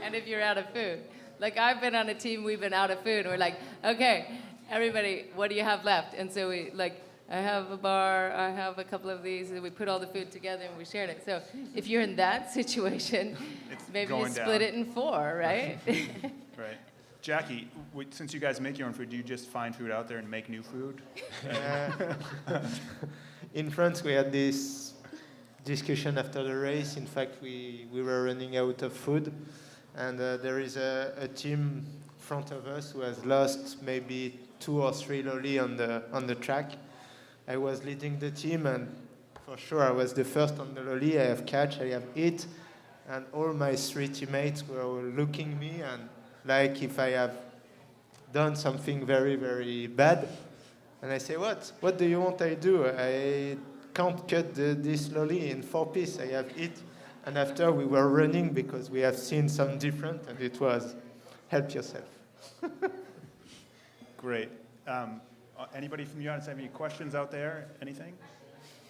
And if you're out of food. Like I've been on a team, we've been out of food, and we're like, okay, everybody, what do you have left? And so we like, I have a bar, I have a couple of these, and we put all the food together and we shared it. So if you're in that situation, It's maybe you going split down. it in 4, right? Right. Jackie, since you guys make your own food, do you just find food out there and make new food? In France, we had this discussion after the race. In fact, we were running out of food, and there is a team in front of us who has lost maybe 2 or 3 lolly on the track. I was leading the team, and for sure I was the first on the lolly. I have catch, I have hit, and all my 3 teammates were looking at me and like if I have done something very, very bad. And I say, what do you want I do? I can't cut this lolly in 4 pieces. I have it. And after we were running because we have seen some different, and it was help yourself. Great. Anybody from the audience have any questions out there? Anything?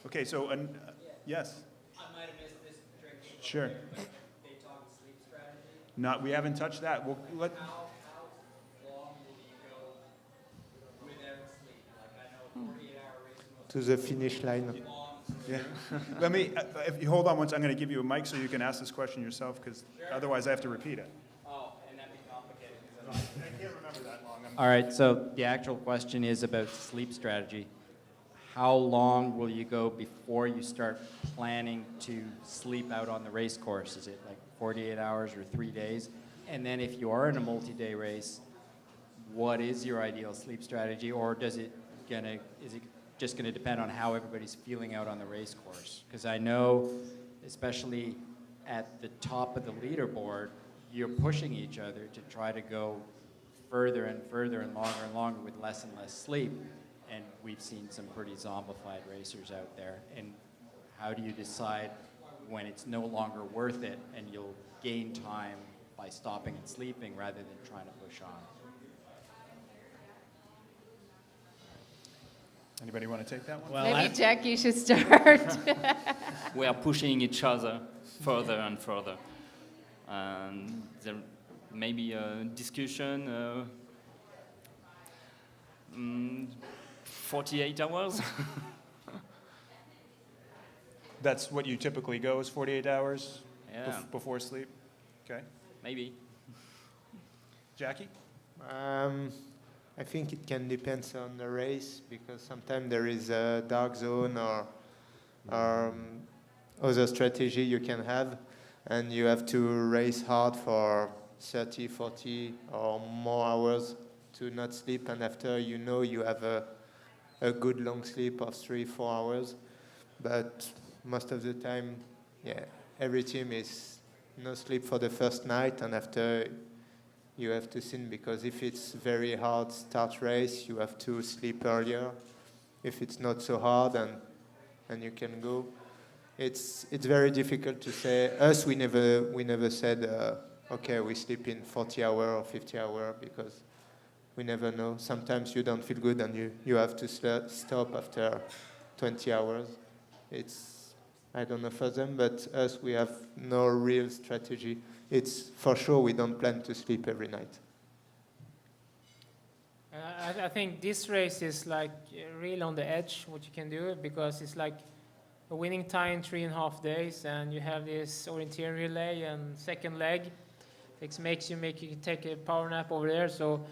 Okay, so, yes. I might have missed this trick. Sure. They talk sleep strategy. We haven't touched that. How Long will you go without sleep? Like I know 48-hour race most To the finish line. long. Yeah. Let me, if you hold on once, I'm going to give you a mic so you can ask this question yourself, because otherwise I have to repeat it. Oh, and that'd be complicated. 'Cause I don't- I can't remember that long. All right, so the actual question is about sleep strategy. How long will you go before you start planning to sleep out on the race course? Is it like 48 hours or 3 days? And then if you are in a multi-day race, what is your ideal sleep strategy, or is it just gonna depend on how everybody's feeling out on the race course? Because I know, especially at the top of the leaderboard, you're pushing each other to try to go further and further and longer with less and less sleep. And we've seen some pretty zombified racers out there. And how do you decide when it's no longer worth it and you'll gain time by stopping and sleeping rather than trying to push on? Anybody want to take that one? Well, Maybe Jackie should start. We are pushing each other further and further. And there may be a discussion, 48 hours. That's what you typically go, is 48 hours Yeah. before sleep? Okay. Maybe. Jackie? I think it can depend on the race because sometimes there is a dark zone or other strategy you can have, and you have to race hard for 30, 40 or more hours to not sleep, and after you have a good long sleep of 3-4 hours. But most of the time, every team is no sleep for the first night, and after you have to think, because if it's very hard start race, you have to sleep earlier. If it's not so hard and you can go, it's very difficult to say. Us, we never said okay, we sleep in 40 hour or 50 hour, because we never know. Sometimes you don't feel good and you have to stop after 20 hours. I don't know for them, but us, we have no real strategy. It's for sure we don't plan to sleep every night. I think this race is like real on the edge what you can do, because it's like a winning time 3.5 days, and you have this orienteering relay and second leg. It makes you take a power nap over there. So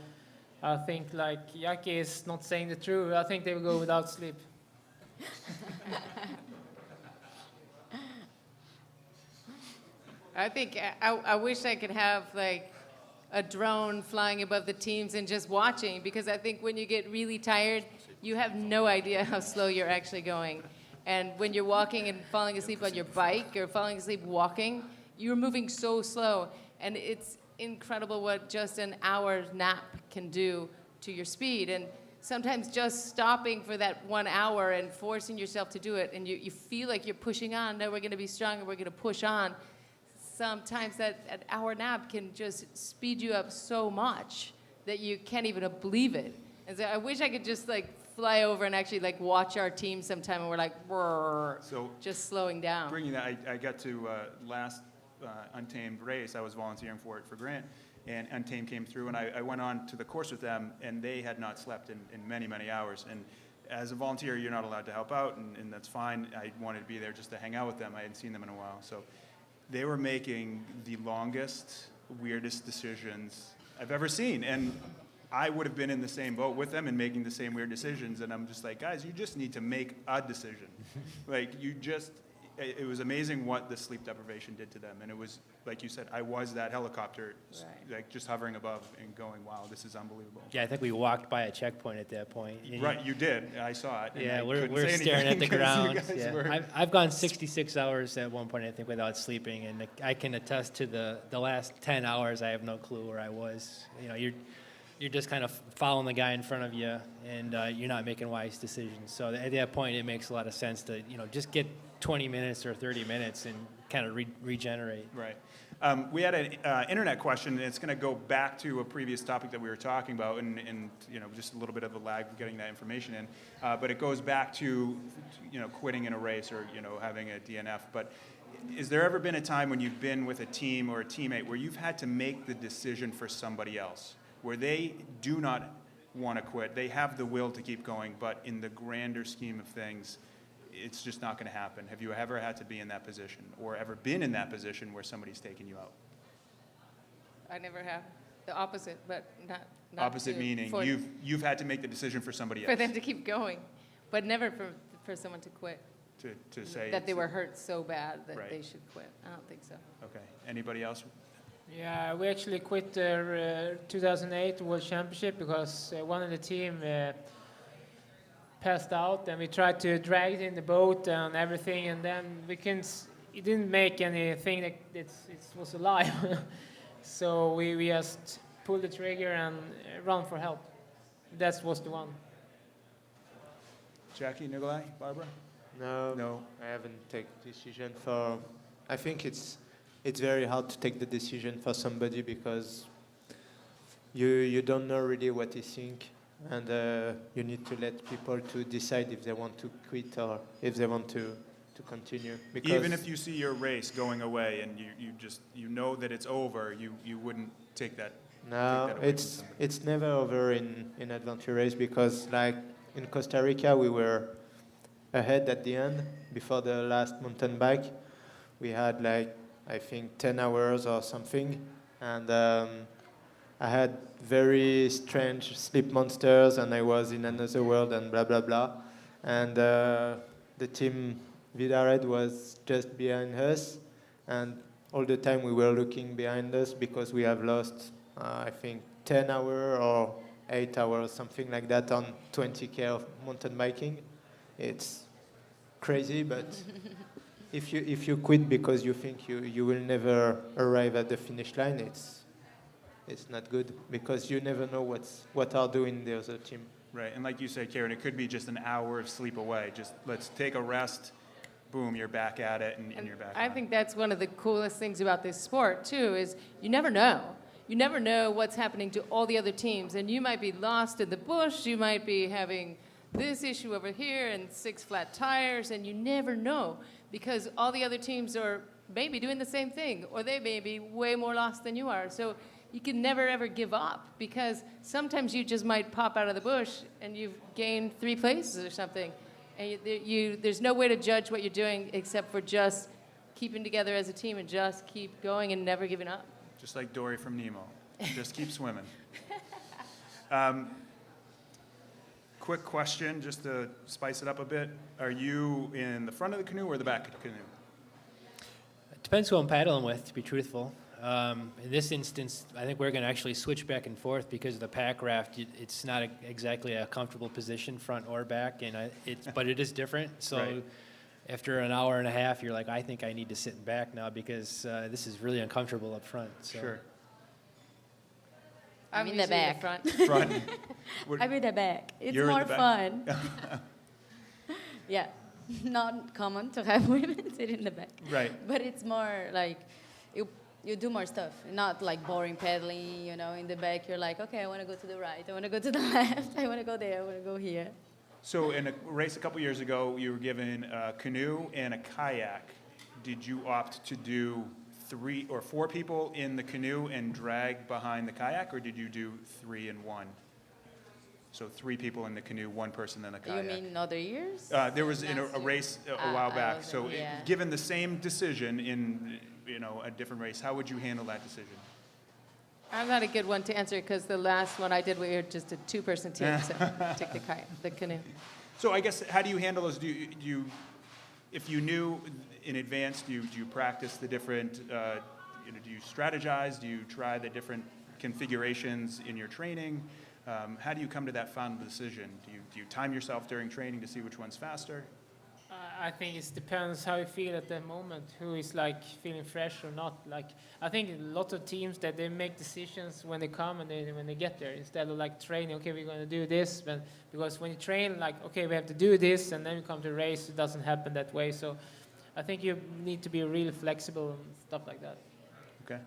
I think like Jackie is not saying the truth. I think they will go without sleep. I think I wish I could have like a drone flying above the teams and just watching, because I think when you get really tired, you have no idea how slow you're actually going. And when you're walking and falling asleep on your bike or falling asleep walking, you're moving so slow. And it's incredible what just an hour's nap can do to your speed. And sometimes just stopping for that 1 hour and forcing yourself to do it, and you feel like you're pushing on. No, we're going to be stronger, we're going to push on. Sometimes that hour nap can just speed you up so much that you can't even believe it. And so I wish I could just like fly over and actually like watch our team sometime, and we're like, So just slowing down. bringing that, I got to last Untamed race. I was volunteering for it for Grant, and Untamed came through, and I went on to the course with them, and they had not slept in many, many hours. And as a volunteer, you're not allowed to help out, and that's fine. I wanted to be there just to hang out with them. I hadn't seen them in a while. So they were making the longest, weirdest decisions I've ever seen. And I would have been in the same boat with them and making the same weird decisions. And I'm just like, guys, you just need to make a decision. It was amazing what the sleep deprivation did to them. And it was, like you said, I was that helicopter, like just hovering above and going, wow, this is unbelievable. Yeah, I think we walked by a checkpoint at that point. Right, you did. I saw it. Yeah, I we're couldn't say staring at anything the 'cause you ground. guys Yeah. were- I've gone 66 hours at one point, I think, without sleeping, and I can attest to the last 10 hours. I have no clue where I was. You know, you're just kind of following the guy in front of you, and you're not making wise decisions. So at that point, it makes a lot of sense to just get 20 minutes or 30 minutes and kind of regenerate. Right. We had an internet question, and it's going to go back to a previous topic that we were talking about, and just a little bit of a lag of getting that information in. But it goes back to quitting in a race or having a DNF. But has there ever been a time when you've been with a team or a teammate where you've had to make the decision for somebody else, where they do not want to quit, they have the will to keep going, but in the grander scheme of things, it's just not going to happen? Have you ever had to be in that position, or ever been in that position where somebody's taken you out? I never have. The opposite, but not Opposite to, meaning for, you've had to make the decision for somebody else. for them to keep going, but never for someone to quit. To say That they were hurt so bad that Right. they should quit. I don't think so. Okay. Anybody else? Yeah, we actually quit the 2008 World Championship because one of the team passed out, and we tried to drag it in the boat and everything, and then it didn't make anything that it was alive. So we just pulled the trigger and run for help. That was the one. Jackie, Nikolai, Barbara? No, I haven't taken decision for. I think it's very hard to take the decision for somebody, because you don't know really what they think, and you need to let people to decide if they want to quit or if they want to continue. Because Even if you see your race going away and you know that it's over, you wouldn't take that. no, take that away from somebody. it's never over in adventure race, because like in Costa Rica we were ahead at the end before the last mountain bike. We had like I think 10 hours or something, and I had very strange sleep monsters, and I was in another world and blah blah blah, and the team Vidared was just behind us, and all the time we were looking behind us because we have lost I think 10 hours or 8 hours, something like that, on 20K of mountain biking. It's crazy, but if you quit because you think you will never arrive at the finish line, it's not good because you never know what are doing the other team. Right, and like you said, Karen, it could be just an hour of sleep away. Just let's take a rest, boom, you're back at it, and you're back I on. think that's one of the coolest things about this sport, too, is you never know. You never know what's happening to all the other teams, and you might be lost in the bush, you might be having this issue over here and 6 flat tires, and you never know because all the other teams are maybe doing the same thing, or they may be way more lost than you are. So you can never ever give up because sometimes you just might pop out of the bush and you've gained 3 places or something. And there's no way to judge what you're doing except for just keeping together as a team and just keep going and never giving up. Just like Dory from Nemo. Just keep swimming. Quick question, just to spice it up a bit. Are you in the front of the canoe or the back of the canoe? It depends who I'm paddling with, to be truthful. In this instance, I think we're going to actually switch back and forth because of the pack raft. It's not exactly a comfortable position, front or back, and but it is different. So Right. after an hour and a half, you're like, I think I need to sit in back now because this is really uncomfortable up front. So. Sure. I'm in the usually back. front. Front. I'm in the back. It's You're in more the back? fun. Yeah, not common to have women sit in the back. Right. But it's more like you do more stuff, not like boring paddling, you know, in the back you're like, okay, I want to go to the right, I want to go to the left, I want to go there, I want to go here. So in a race a couple years ago, you were given a canoe and a kayak. Did you opt to do 3 or 4 people in the canoe and drag behind the kayak, or did you do 3 and 1? So 3 people in the canoe, 1 person in the kayak. You mean other years? There was in a Last year. race a while I back. wasn't, So yeah. given the same decision in a different race, how would you handle that decision? I'm not a good one to answer because the last one I did, we were just a 2-person team, so took the canoe. So I guess, how do you handle those? Do you if you knew in advance, do you practice the different, do you strategize? Do you try the different configurations in your training? How do you come to that final decision? Do you time yourself during training to see which one's faster? I think it depends how you feel at the moment, who is like feeling fresh or not. Like I think a lot of teams that they make decisions when they come and when they get there instead of like training. Okay, we're going to do this, but because when you train, like okay, we have to do this, and then you come to race, it doesn't happen that way. So I think you need to be really flexible and stuff like that. Okay.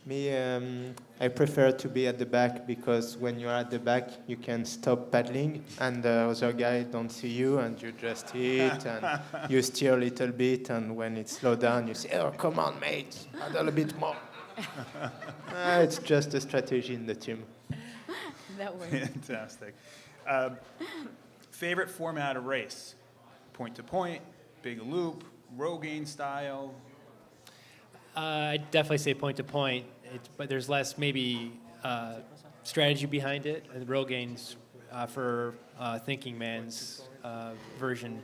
Me, I prefer to be at the back because when you're at the back, you can stop paddling and the other guy don't see you and you just hit and you steer a little bit and when it's slow down, you say, oh, come on, mate, paddle a bit more. It's just a strategy in the team. That way. Fantastic. Favorite format of race? Point to point, big loop, Rogaine style? I'd definitely say point to point, but there's less maybe strategy behind it. And Rogaine's for thinking man's version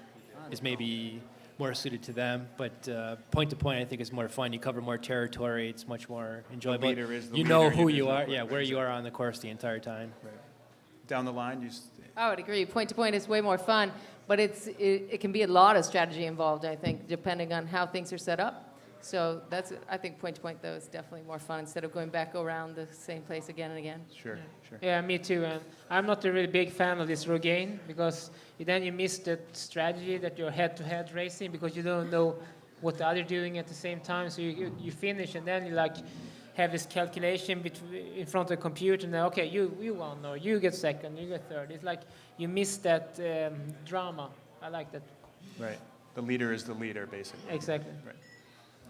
is maybe more suited to them. But point to point, I think, is more fun. You cover more territory. It's much more enjoyable. leader is the You know leader, who there's you no are, question. yeah, where you are on the course the entire time. Down the line, I would agree. Point to point is way more fun, but it can be a lot of strategy involved, I think, depending on how things are set up. So I think point to point, though, is definitely more fun instead of going back around the same place again and again. Sure, sure. Yeah, me too. And I'm not a really big fan of this Rogaine because then you miss the strategy that you're head-to-head racing because you don't know what the other doing at the same time. So you finish and then you like have this calculation in front of the computer and then, okay, you won or you get second, you get third. It's like you miss that drama. I like that. Right. The leader is the leader, basically. Exactly. Right.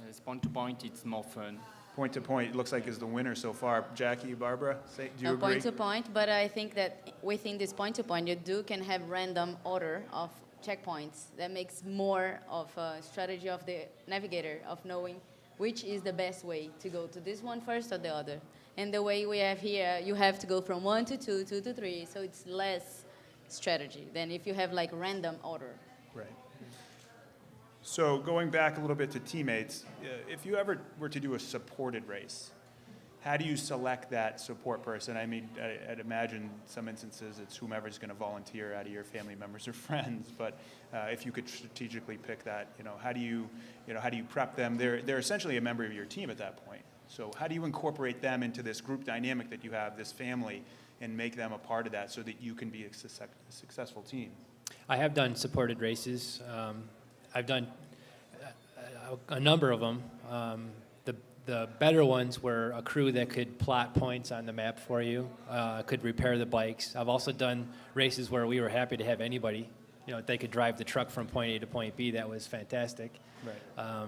Yes, point to point, it's more fun. Point to point, it looks like is the winner so far. Jackie, Barbara, do you No, agree? point to point, but I think that within this point to point, you can have random order of checkpoints. That makes more of a strategy of the navigator of knowing which is the best way to go to this one first or the other. And the way we have here, you have to go from 1 to 2, 2 to 3, so it's less strategy than if you have like random order. Right. So going back a little bit to teammates, if you ever were to do a supported race, how do you select that support person? I mean, I'd imagine some instances it's whomever's going to volunteer out of your family members or friends. But if you could strategically pick that, how do you prep them? They're essentially a member of your team at that point. So how do you incorporate them into this group dynamic that you have, this family, and make them a part of that so that you can be a successful team? I have done supported races. I've done a number of them. The better ones were a crew that could plot points on the map for you, could repair the bikes. I've also done races where we were happy to have anybody. You know, they could drive the truck from point A to point B. That was fantastic. Right.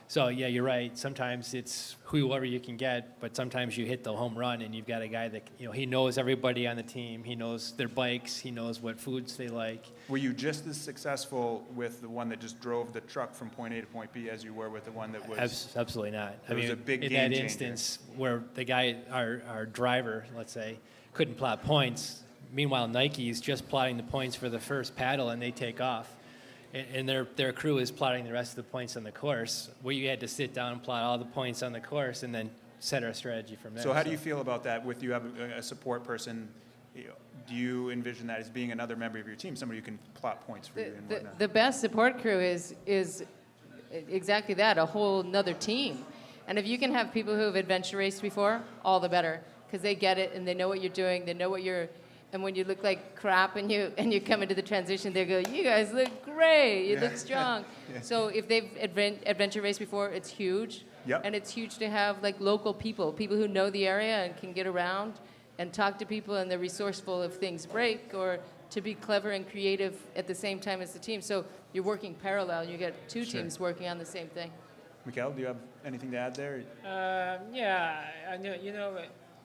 So yeah, you're right. Sometimes it's whoever you can get, but sometimes you hit the home run and you've got a guy that, you know, he knows everybody on the team. He knows their bikes. He knows what foods they like. Were you just as successful with the one that just drove the truck from point A to point B as you were with the one that was? Absolutely not. It was a big in game that changer. instance where the guy, our driver, let's say, couldn't plot points. Meanwhile, Nike's just plotting the points for the first paddle and they take off. And their crew is plotting the rest of the points on the course. We had to sit down and plot all the points on the course and then set our strategy from there. So how do you feel about that with you have a support person? You know, do you envision that as being another member of your team, somebody who can plot points for you and whatnot? The best support crew is exactly that, a whole nother team. And if you can have people who have adventure raced before, all the better, because they get it and they know what you're doing, they know what you're. And when you look like crap and you come into the transition, they go, you guys look great, you look strong. Yeah. So if they've adventure raced before, it's huge. Yep. And it's huge to have like local people who know the area and can get around and talk to people and they're resourceful if things break, or to be clever and creative at the same time as the team. So you're working parallel, you get two Sure. teams working on the same thing. Mikael, do you have anything to add there? Yeah, I know, you know,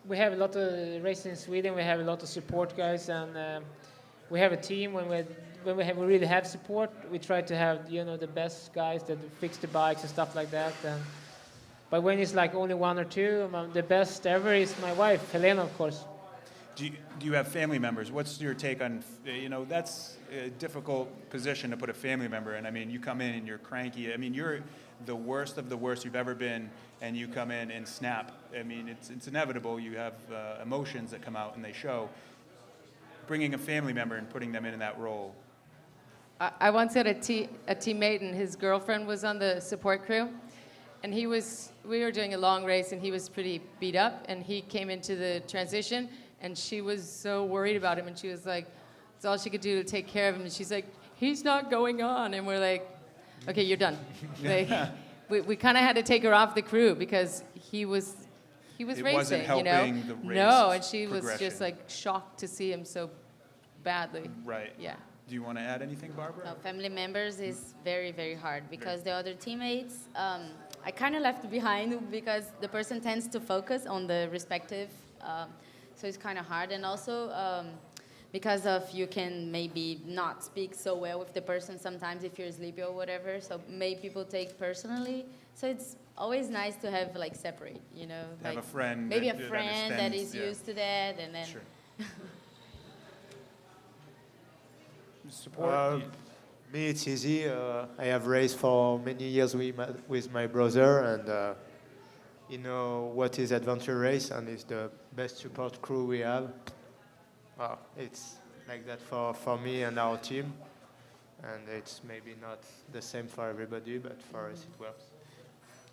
we have a lot of races in Sweden. We have a lot of support guys, and we have a team. When we really have support, we try to have, you know, the best guys that fix the bikes and stuff like that. But when it's like only one or two, the best ever is my wife, Helena, of course. Do you have family members? What's your take on, you know, that's a difficult position to put a family member in. I mean, you come in and you're cranky. I mean, you're the worst of the worst you've ever been, and you come in and snap. I mean, it's inevitable. You have emotions that come out and they show. Bringing a family member and putting them in that role. I once had a teammate, and his girlfriend was on the support crew, and we were doing a long race, and he was pretty beat up, and he came into the transition, and she was so worried about him, and she was like, it's all she could do to take care of him, and she's like, he's not going on, and we're like, okay, you're done. Like, we kind of had to take her off the crew because he was racing, wasn't helping, you know? the race No, and she was progression. just like shocked to see him so badly. Right. Yeah. Do you want to add anything, Barbara? No, family members is very, very hard because the other teammates, I kind of left behind because the person tends to focus on the respective, so it's kind of hard. And also because of you can maybe not speak so well with the person sometimes if you're sleepy or whatever, so maybe people take personally. So it's always nice to have like separate, you know. Have like a friend. maybe a that friend that understands, is yeah. used to that, and then. Sure. Support. Me, it's easy. I have raced for many years with my brother, and you know what is adventure race, and it's the best support crew we have. Well, it's like that for me and our team, and it's maybe not the same for everybody, but for us it works.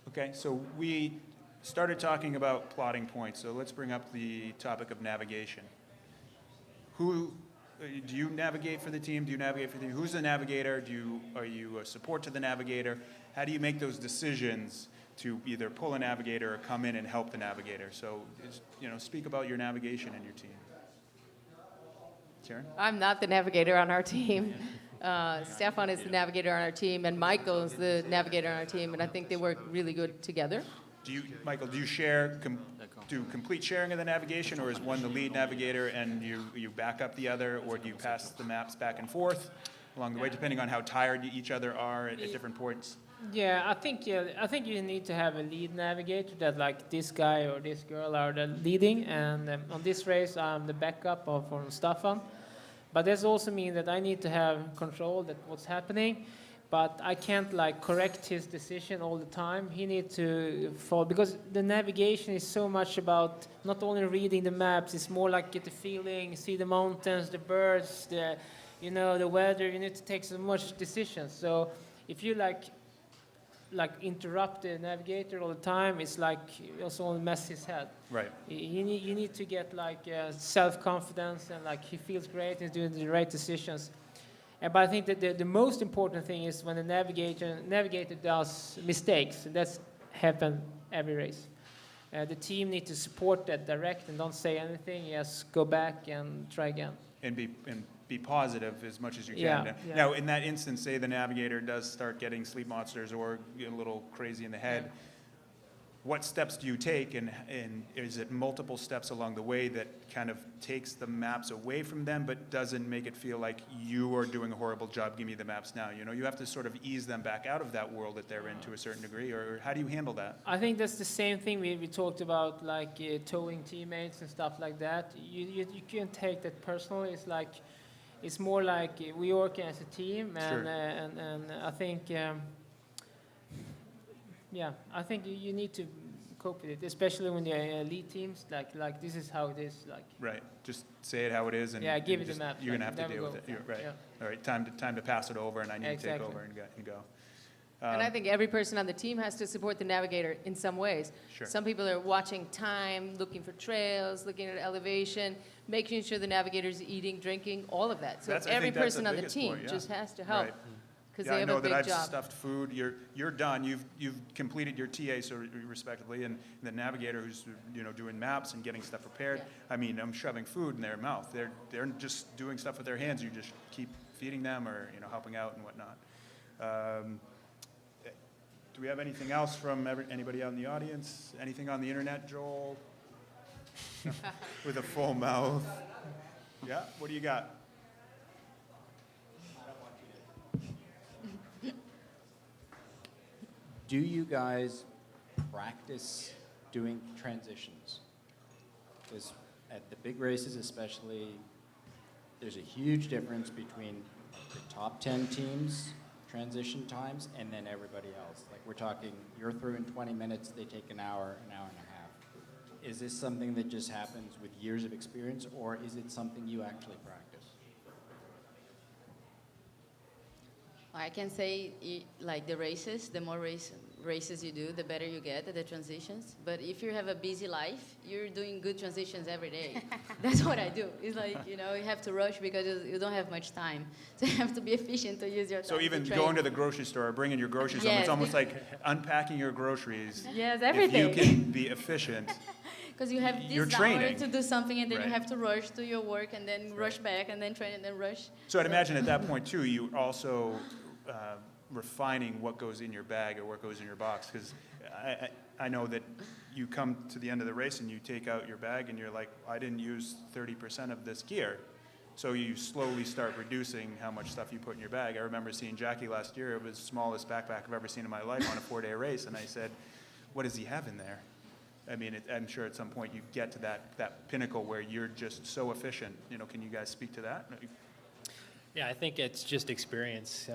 Okay, so we started talking about plotting points, so let's bring up the topic of navigation. Do you navigate for the team? Do you navigate for the team? Who's the navigator? Are you a support to the navigator? How do you make those decisions to either pull a navigator or come in and help the navigator? So, you know, speak about your navigation and your team. Sharon? I'm not the navigator on our team. Stefan is the navigator on our team, and Michael is the navigator on our team, and I think they work really good together. Michael, do you share, do complete sharing of the navigation, or is one the lead navigator and you back up the other, or do you pass the maps back and forth along the way, depending on how tired each other are at different points? Yeah, I think you need to have a lead navigator that like this guy or this girl are the leading, and on this race I'm the backup from Staffan. But that also means that I need to have control that what's happening, but I can't like correct his decision all the time. He needs to follow, because the navigation is so much about not only reading the maps, it's more like get the feeling, see the mountains, the birds, the weather. You need to take so much decisions. So if you like like interrupt the navigator all the time, it's like you also only mess his head. Right. You need to get like self-confidence and like he feels great, he's doing the right decisions. But I think that the most important thing is when the navigator does mistakes, and that's happened every race. The team needs to support that direct and don't say anything. Just go back and try again. And be positive as much as you can. Yeah. Now, in that instance, say the navigator does start getting sleep monsters or get a little crazy in the head. What steps do you take, and is it multiple steps along the way that kind of takes the maps away from them but doesn't make it feel like you are doing a horrible job, give me the maps now? You know, you have to sort of ease them back out of that world that they're in to a certain degree, or how do you handle that? I think that's the same thing we talked about, like towing teammates and stuff like that. You can't take that personally. It's like, it's more like we work as a team, and Sure. And I think, I think you need to cope with it, especially when you're lead teams. Like this is how it is. Like Right. Just say it how it is, and give and it the map. You're gonna like, have to never deal with go. it. You're right. Yeah. All right. Time to pass it over, and I need to take Exactly. over and go. And I think every person on the team has to support the navigator in some ways. Sure. Some people are watching time, looking for trails, looking at elevation, making sure the navigator's eating, drinking, all of that. So I every think that's person the on the biggest team point, yeah. just has to help Right. because Yeah, they I have know a big that I've job. stuffed food. You're done. You've completed your TA, so respectively, and the navigator who's doing maps and getting stuff prepared. Yeah. I mean, I'm shoving food in their mouth. They're just doing stuff with their hands. You just keep feeding them or helping out and whatnot. Do we have anything else from anybody out in the audience? Anything on the internet, Joel? With a full mouth. Yeah. What do you got? Do you guys practice doing transitions? Because at the big races especially, there's a huge difference between the top 10 teams' transition times and then everybody else. Like we're talking, you're through in 20 minutes, they take an hour and a half. Is this something that just happens with years of experience, or is it something you actually practice? I can say, like the races, the more races you do, the better you get at the transitions. But if you have a busy life, you're doing good transitions every day. That's what I do. It's like, you have to rush because you don't have much time. So you have to be efficient to use your time. So even to train. going to the grocery store or bringing your groceries home, Yes. it's almost like unpacking your groceries. Yes, If everything. you can be efficient. Because you have You're this hour training. to do something, and then Right. you have to rush to your work, and then rush back, and then train, and then rush. So I'd imagine at that point too, you also refining what goes in your bag or what goes in your box, because I know that you come to the end of the race and you take out your bag and you're like, I didn't use 30% of this gear. So you slowly start reducing how much stuff you put in your bag. I remember seeing Jackie last year. It was the smallest backpack I've ever seen in my life on a 4-day race, and I said, what does he have in there? I mean, I'm sure at some point you get to that pinnacle where you're just so efficient. Can you guys speak to that? Yeah, I think it's just experience.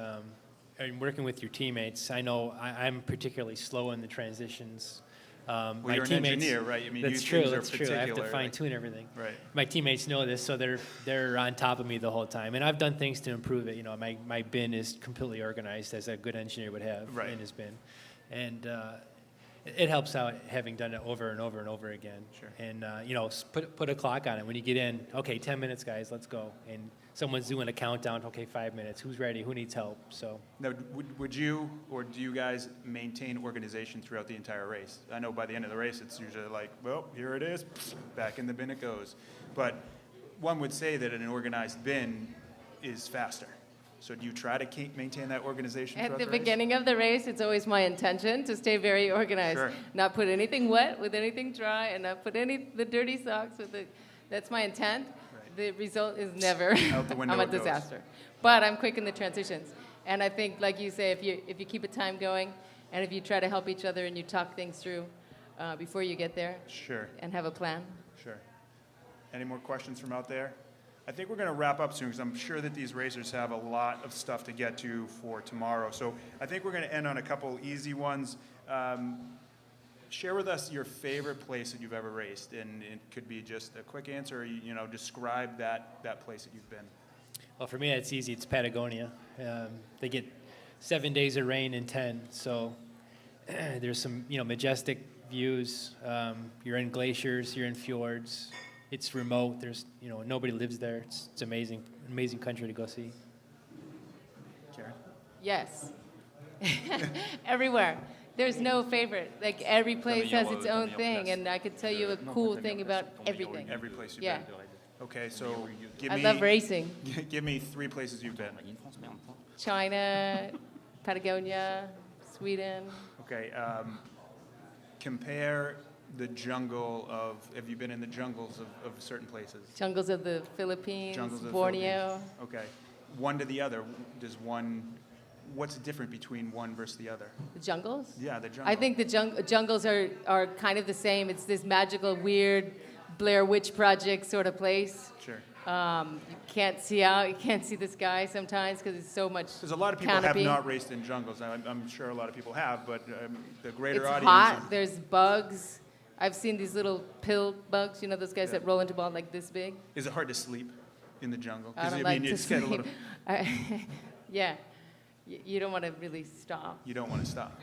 And working with your teammates, I know I'm particularly slow in the transitions. Well, My you're an teammates, engineer, right? I mean, that's you true. things are That's true. I have to particular, like- fine tune everything. Right. My teammates know this, so they're on top of me the whole time. And I've done things to improve it. My bin is completely organized, as a good engineer would have Right. in his bin, and it helps out having done it over and over and over again. Sure. And put a clock on it when you get in. Okay, 10 minutes, guys, let's go. And someone's doing a countdown. Okay, 5 minutes. Who's ready? Who needs help? So. Now, would you or do you guys maintain organization throughout the entire race? I know by the end of the race, it's usually like, well, here it is, back in the bin it goes. But one would say that an organized bin is faster. So do you try to maintain that organization At throughout the the race? beginning of the race, it's always my intention to stay very organized. Sure. Not put anything wet with anything dry, and not put the dirty socks with the. That's my intent. Right. The result is never. Out the window I'm a it goes. disaster. But I'm quick in the transitions, and I think, like you say, if you keep a time going, and if you try to help each other and you talk things through before you get there, Sure, and have a plan. sure. Any more questions from out there? I think we're going to wrap up soon because I'm sure that these racers have a lot of stuff to get to for tomorrow. So I think we're going to end on a couple easy ones. Share with us your favorite place that you've ever raced, and it could be just a quick answer. Or, describe that place that you've been. Well, for me, it's easy. It's Patagonia. They get 7 days of rain in 10, so There's some, majestic views. You're in glaciers, you're in fjords. It's remote. There's, nobody lives there. It's amazing, amazing country to go see. Karen? Yes. Everywhere. There's no favorite. Like every place has its own thing, and I could tell you a cool thing about everything. Every place you've Yeah. been. Okay, so give I me love racing. give me 3 places you've been. China, Patagonia, Sweden. Okay, compare the jungle of. Have you been in the jungles of certain places? Jungles of the Philippines, Jungles of the Borneo. Philippines. Okay, one to the other. Does one? What's different between one versus the other? The jungles? Yeah, the jungle. I think the jungles are kind of the same. It's this magical, weird Blair Witch Project sort of place. Sure. You can't see out. You can't see the sky sometimes because it's so much Because a lot of people canopy. have not raced in jungles. I'm sure a lot of people have, but the greater It's audience. hot. There's bugs. I've seen these little pill bugs. You know those guys that roll into ball like this big. Is it hard to sleep in the jungle? I 'Cause, don't like you to just get a sleep. little. Yeah, you don't want to really stop. You don't want to stop.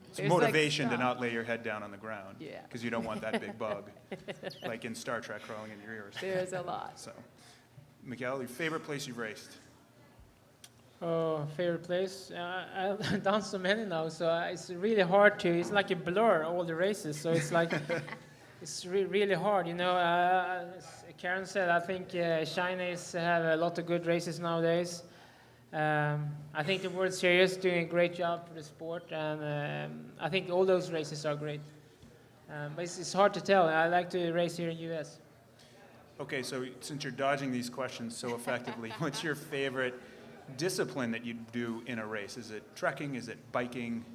It's There's, like, motivation to stop. not lay your head down on the ground. Yeah. Because you don't want that big bug, like in Star Trek, crawling in your ears. There's a lot. So, Miguel, your favorite place you've raced? Oh, favorite place? I've done so many now, so it's really hard to. It's like a blur, all the races. So it's like it's really hard, as Karen said, I think China have a lot of good races nowadays. I think the World Series is doing a great job for the sport, and I think all those races are great. But it's hard to tell. I like to race here in U.S. Okay, so since you're dodging these questions so effectively, what's your favorite discipline that you do in a race? Is it trekking? Is it biking?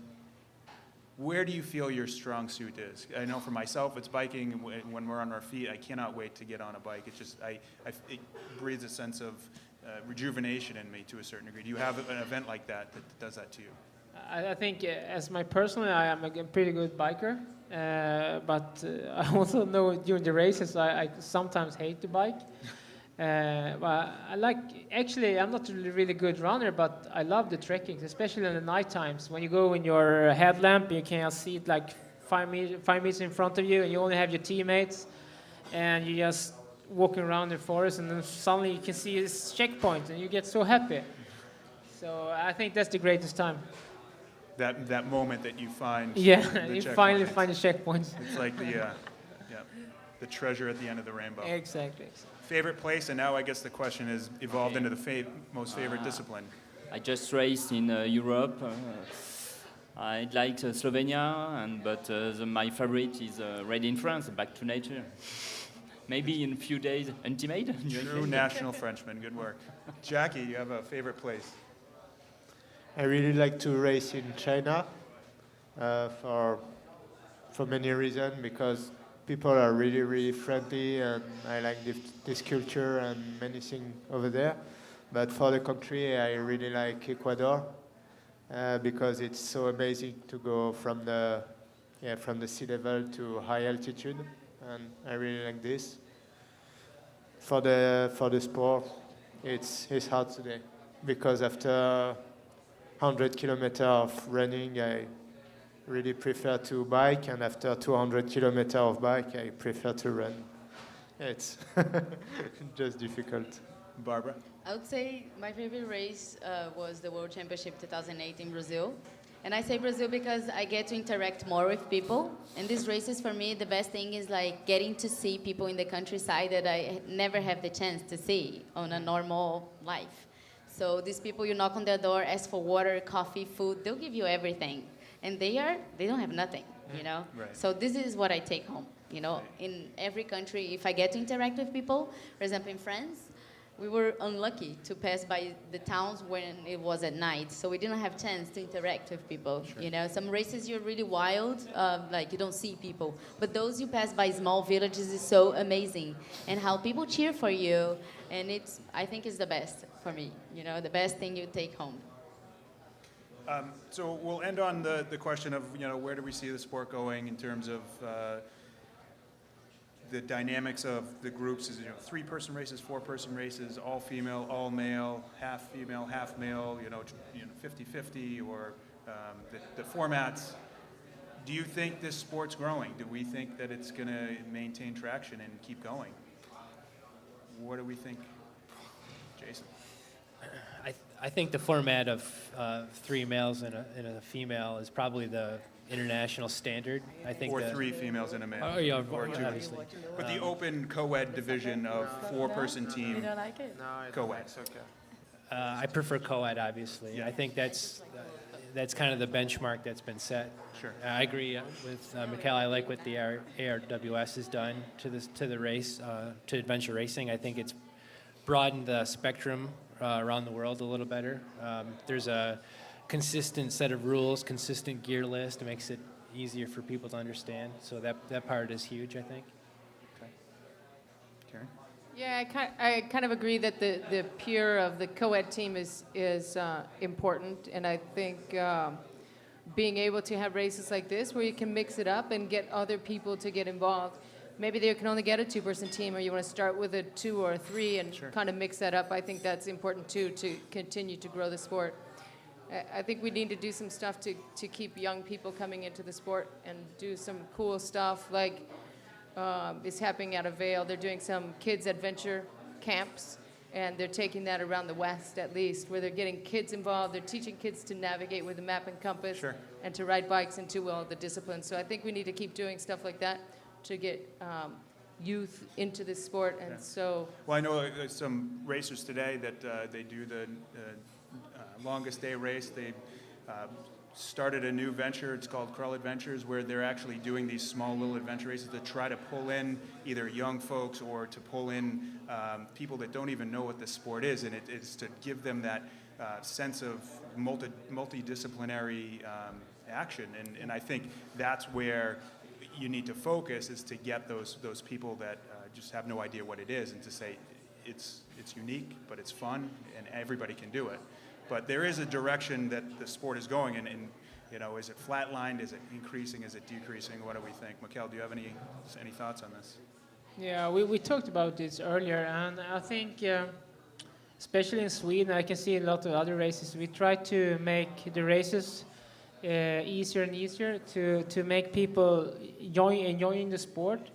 Where do you feel your strong suit is? I know for myself, it's biking. When we're on our feet, I cannot wait to get on a bike. It's just, it breathes a sense of rejuvenation in me to a certain degree. Do you have an event like that does that to you? I think, as my personally, I am a pretty good biker, but I also know during the races I sometimes hate to bike. But I'm not a really good runner, but I love the trekking, especially in the night times. When you go in your headlamp, you can see it like 5 meters in front of you, and you only have your teammates, and you just walking around the forest, and then suddenly you can see this checkpoint, and you get so happy. So I think that's the greatest time. That moment that you find. Yeah, the you checkpoint. finally find the checkpoints. It's like the treasure at the end of the rainbow. Exactly. Favorite place, and now I guess the question is evolved into the most favorite discipline. I just raced in Europe. I like Slovenia, but my favorite is Red in France, back to nature. Maybe in a few days, Ultimate. True national Frenchman, good work. Jackie, you have a favorite place? I really like to race in China for many reasons, because people are really, really friendly, and I like this culture and many things over there. But for the country, I really like Ecuador because it's so amazing to go from the sea level to high altitude, and I really like this. For the sport, it's hard today because after 100 kilometers of running, I really prefer to bike, and after 200 kilometers of bike, I prefer to run. It's just difficult. Barbara? I would say my favorite race was the World Championship 2008 in Brazil. And I say Brazil because I get to interact more with people. And these races, for me, the best thing is like getting to see people in the countryside that I never have the chance to see on a normal life. So these people, you knock on their door, ask for water, coffee, food, they'll give you everything. And they don't have nothing, Right. So this is what I take home, Right. In every country, if I get to interact with people, for example, in France, we were unlucky to pass by the towns when it was at night, so we didn't have chance to interact with people. Sure. Some races you're really wild, like you don't see people, but those you pass by small villages is so amazing, and how people cheer for you, and I think it's the best for me. The best thing you take home. So we'll end on the question of where do we see the sport going in terms of the dynamics of the groups. Is 3-person races, 4-person races, all female, all male, half female, half male, 50-50, or the formats. Do you think this sport's growing? Do we think that it's going to maintain traction and keep going? What do we think, Jason? I think the format of 3 males and a female is probably the international standard. I think Or 3 females and a male. Oh, yeah, or 2. obviously. But the open co-ed division of 4-person You team, don't like it? No, I Co-ed. like soccer. I prefer co-ed, obviously. Yeah. I think that's kind of the benchmark that's been set. Sure. I agree with Mikhail. I like what the ARWS has done to the race, to adventure racing. I think it's broadened the spectrum around the world a little better. There's a consistent set of rules, consistent gear list. It makes it easier for people to understand. So that part is huge, I think. Karen? Yeah, I kind of agree that the peer of the co-ed team is important, and I think being able to have races like this where you can mix it up and get other people to get involved. Maybe they can only get a 2-person team, or you want to start with a 2 or a 3 and kind of mix that up. I think that's important too, to continue to grow the sport. I think we need to do some stuff to keep young people coming into the sport and do some cool stuff like is happening out of Vail. They're doing some kids adventure camps, and they're taking that around the West at least, where they're getting kids involved. They're teaching kids to navigate with a map and compass and to ride bikes and to all the disciplines. So I think we need to keep doing stuff like that to get youth into this sport. And so, Well, I know some racers today that they do the longest day race. They started a new venture. It's called Curl Adventures, where they're actually doing these small little adventure races to try to pull in either young folks or to pull in people that don't even know what the sport is, and it's to give them that sense of multidisciplinary action. And I think that's where you need to focus, is to get those people that just have no idea what it is, and to say it's unique, but it's fun, and everybody can do it. But there is a direction that the sport is going, and you know, is it flatlined? Is it increasing? Is it decreasing? What do we think? Mikhail, do you have any thoughts on this? Yeah, we talked about this earlier, and I think, especially in Sweden, I can see a lot of other races. We try to make the races easier and easier to make people enjoying the sport.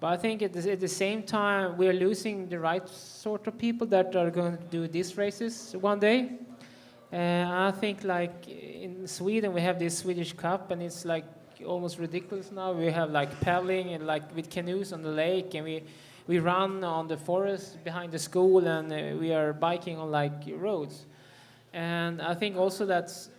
But I think at the same time, we are losing the right sort of people that are going to do these races one day. I think, like in Sweden, we have this Swedish Cup, and it's like almost ridiculous now. We have like paddling and like with canoes on the lake, and we run on the forest behind the school, and we are biking on like roads. And I think also that's,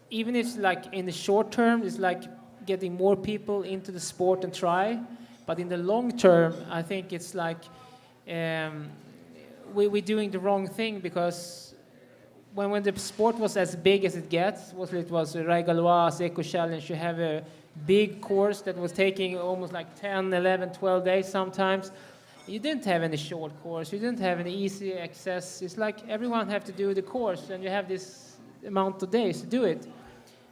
even if like in the short term, it's like getting more people into the sport and try. But in the long term, I think it's like we're doing the wrong thing, because when the sport was as big as it gets, it was Rai Galois Eco Challenge, you have a big course that was taking almost like 10, 11, 12 days sometimes. You didn't have any short course, you didn't have any easy access. It's like everyone have to do the course, and you have this amount of days to do it.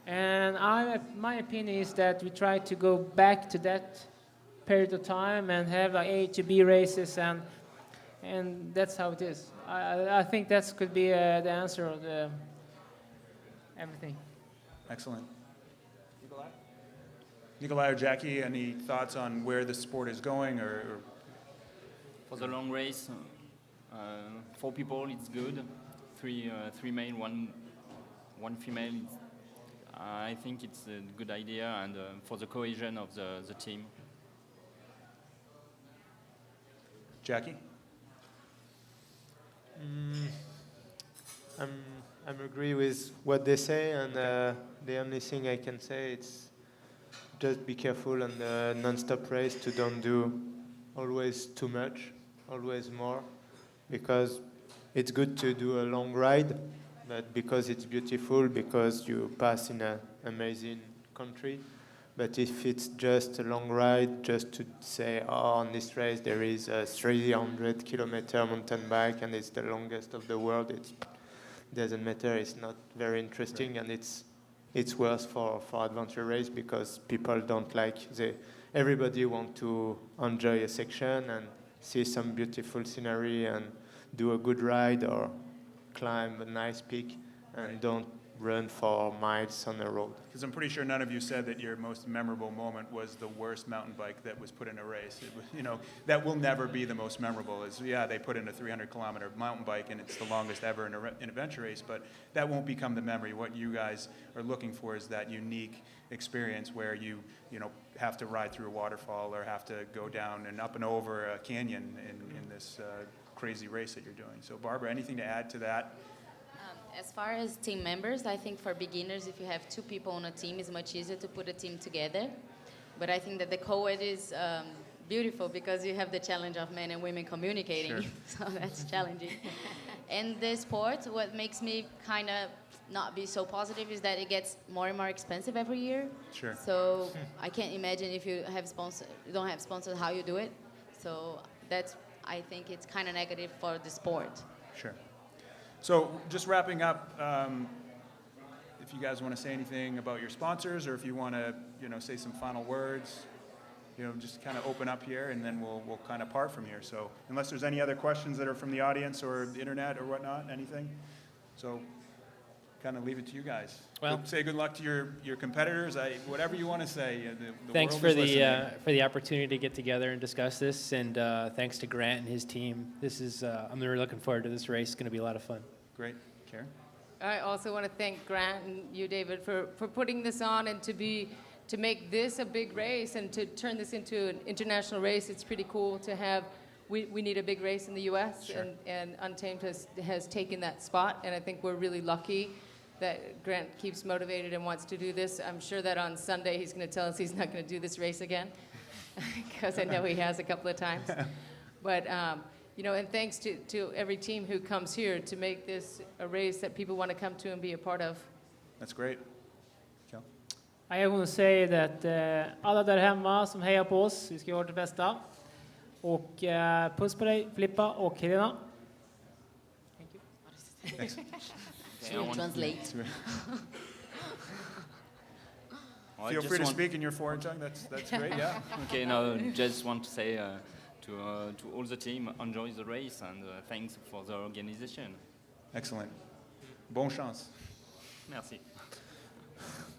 And my opinion is that we try to go back to that period of time and have like A to B races, and that's how it is. I think that could be the answer of everything. Excellent. Nikolai or Jackie, any thoughts on where the sport is going, or? For the long race, 4 people, it's good. 3 male, one female. I think it's a good idea, and for the cohesion of the team. Jackie? I'm agree with what they say, and the only thing I can say is just be careful on the non-stop race to don't do always too much, always more, because it's good to do a long ride, but because it's beautiful, because you pass in an amazing country. But if it's just a long ride, just to say, oh, on this race there is a 300-kilometer mountain bike and it's the longest of the world, it doesn't matter. It's not very interesting, and it's worse for adventure race, because people don't like everybody want to enjoy a section and see some beautiful scenery and do a good ride or climb a nice peak, and don't run for miles on the road. Because I'm pretty sure none of you said that your most memorable moment was the worst mountain bike that was put in a race. It was, you know, that will never be the most memorable. Is, yeah, they put in a 300-kilometer mountain bike, and it's the longest ever in an adventure race, but that won't become the memory. What you guys are looking for is that unique experience where you know, have to ride through a waterfall or have to go down and up and over a canyon in this crazy race that you're doing. So Barbara, anything to add to that? As far as team members, I think for beginners, if you have 2 people on a team, it's much easier to put a team together. But I think that the co-ed is beautiful because you have the challenge of men and women communicating. Sure. So that's challenging. And the sport, what makes me kind of not be so positive is that it gets more and more expensive every year. Sure. So I can't imagine if you don't have sponsors, how you do it. So that's, I think it's kind of negative for the sport. Sure. So just wrapping up, if you guys want to say anything about your sponsors, or if you want to, you know, say some final words, you know, just kind of open up here, and then we'll kind of part from here. So unless there's any other questions that are from the audience or the internet or whatnot, anything, so kind of leave it to you guys. Well, say good luck to your competitors. Whatever you want to say. The Thanks world for is the listening. opportunity to get together and discuss this, and thanks to Grant and his team. This is I'm really looking forward to this race. It's going to be a lot of fun. Great, Karen. I also want to thank Grant and you, David, for putting this on and to make this a big race and to turn this into an international race. It's pretty cool to have. We need a big race in the U.S. Sure. and Untamed has taken that spot, and I think we're really lucky that Grant keeps motivated and wants to do this. I'm sure that on Sunday he's going to tell us he's not going to do this race again, because I know he has a couple of times. But you know, and thanks to every team who comes here to make this a race that people want to come to and be a part of. That's great. Kel? I want to say that alla där hemma som hejar på oss, vi ska göra det bästa. Och puss på dig, Filippa och Helena. Thanks. Okay, I want- Translate. I Feel just free to want- speak in your foreign tongue. That's great. Yeah. Okay, no, just want to say to all the team, enjoy the race, and thanks for the organization. Excellent. Bon chance. Merci.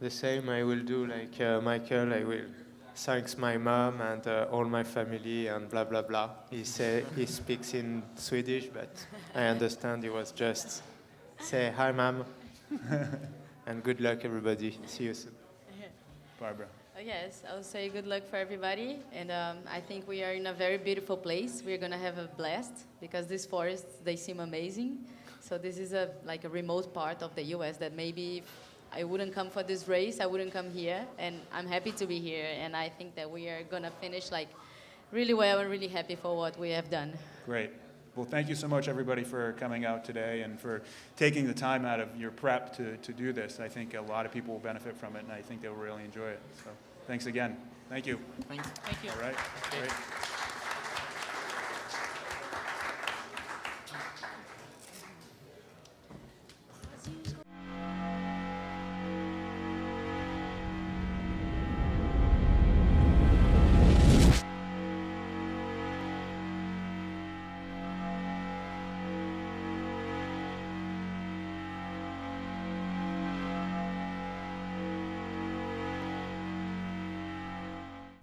The same I will do like Michael. I will thanks my mom and all my family and blah blah blah. He speaks in Swedish, but I understand he was just say hi, mom, and good luck everybody. See you soon. Barbara. Yes, I'll say good luck for everybody. And I think we are in a very beautiful place. We're going to have a blast because these forests, they seem amazing. So this is like a remote part of the U.S. that maybe if I wouldn't come for this race, I wouldn't come here. And I'm happy to be here. And I think that we are going to finish like really well and really happy for what we have done. Great. Well, thank you so much, everybody, for coming out today and for taking the time out of your prep to do this. I think a lot of people will benefit from it, and I think they'll really enjoy it. So thanks again. Thank you. Thanks. Thank you. All right. Great.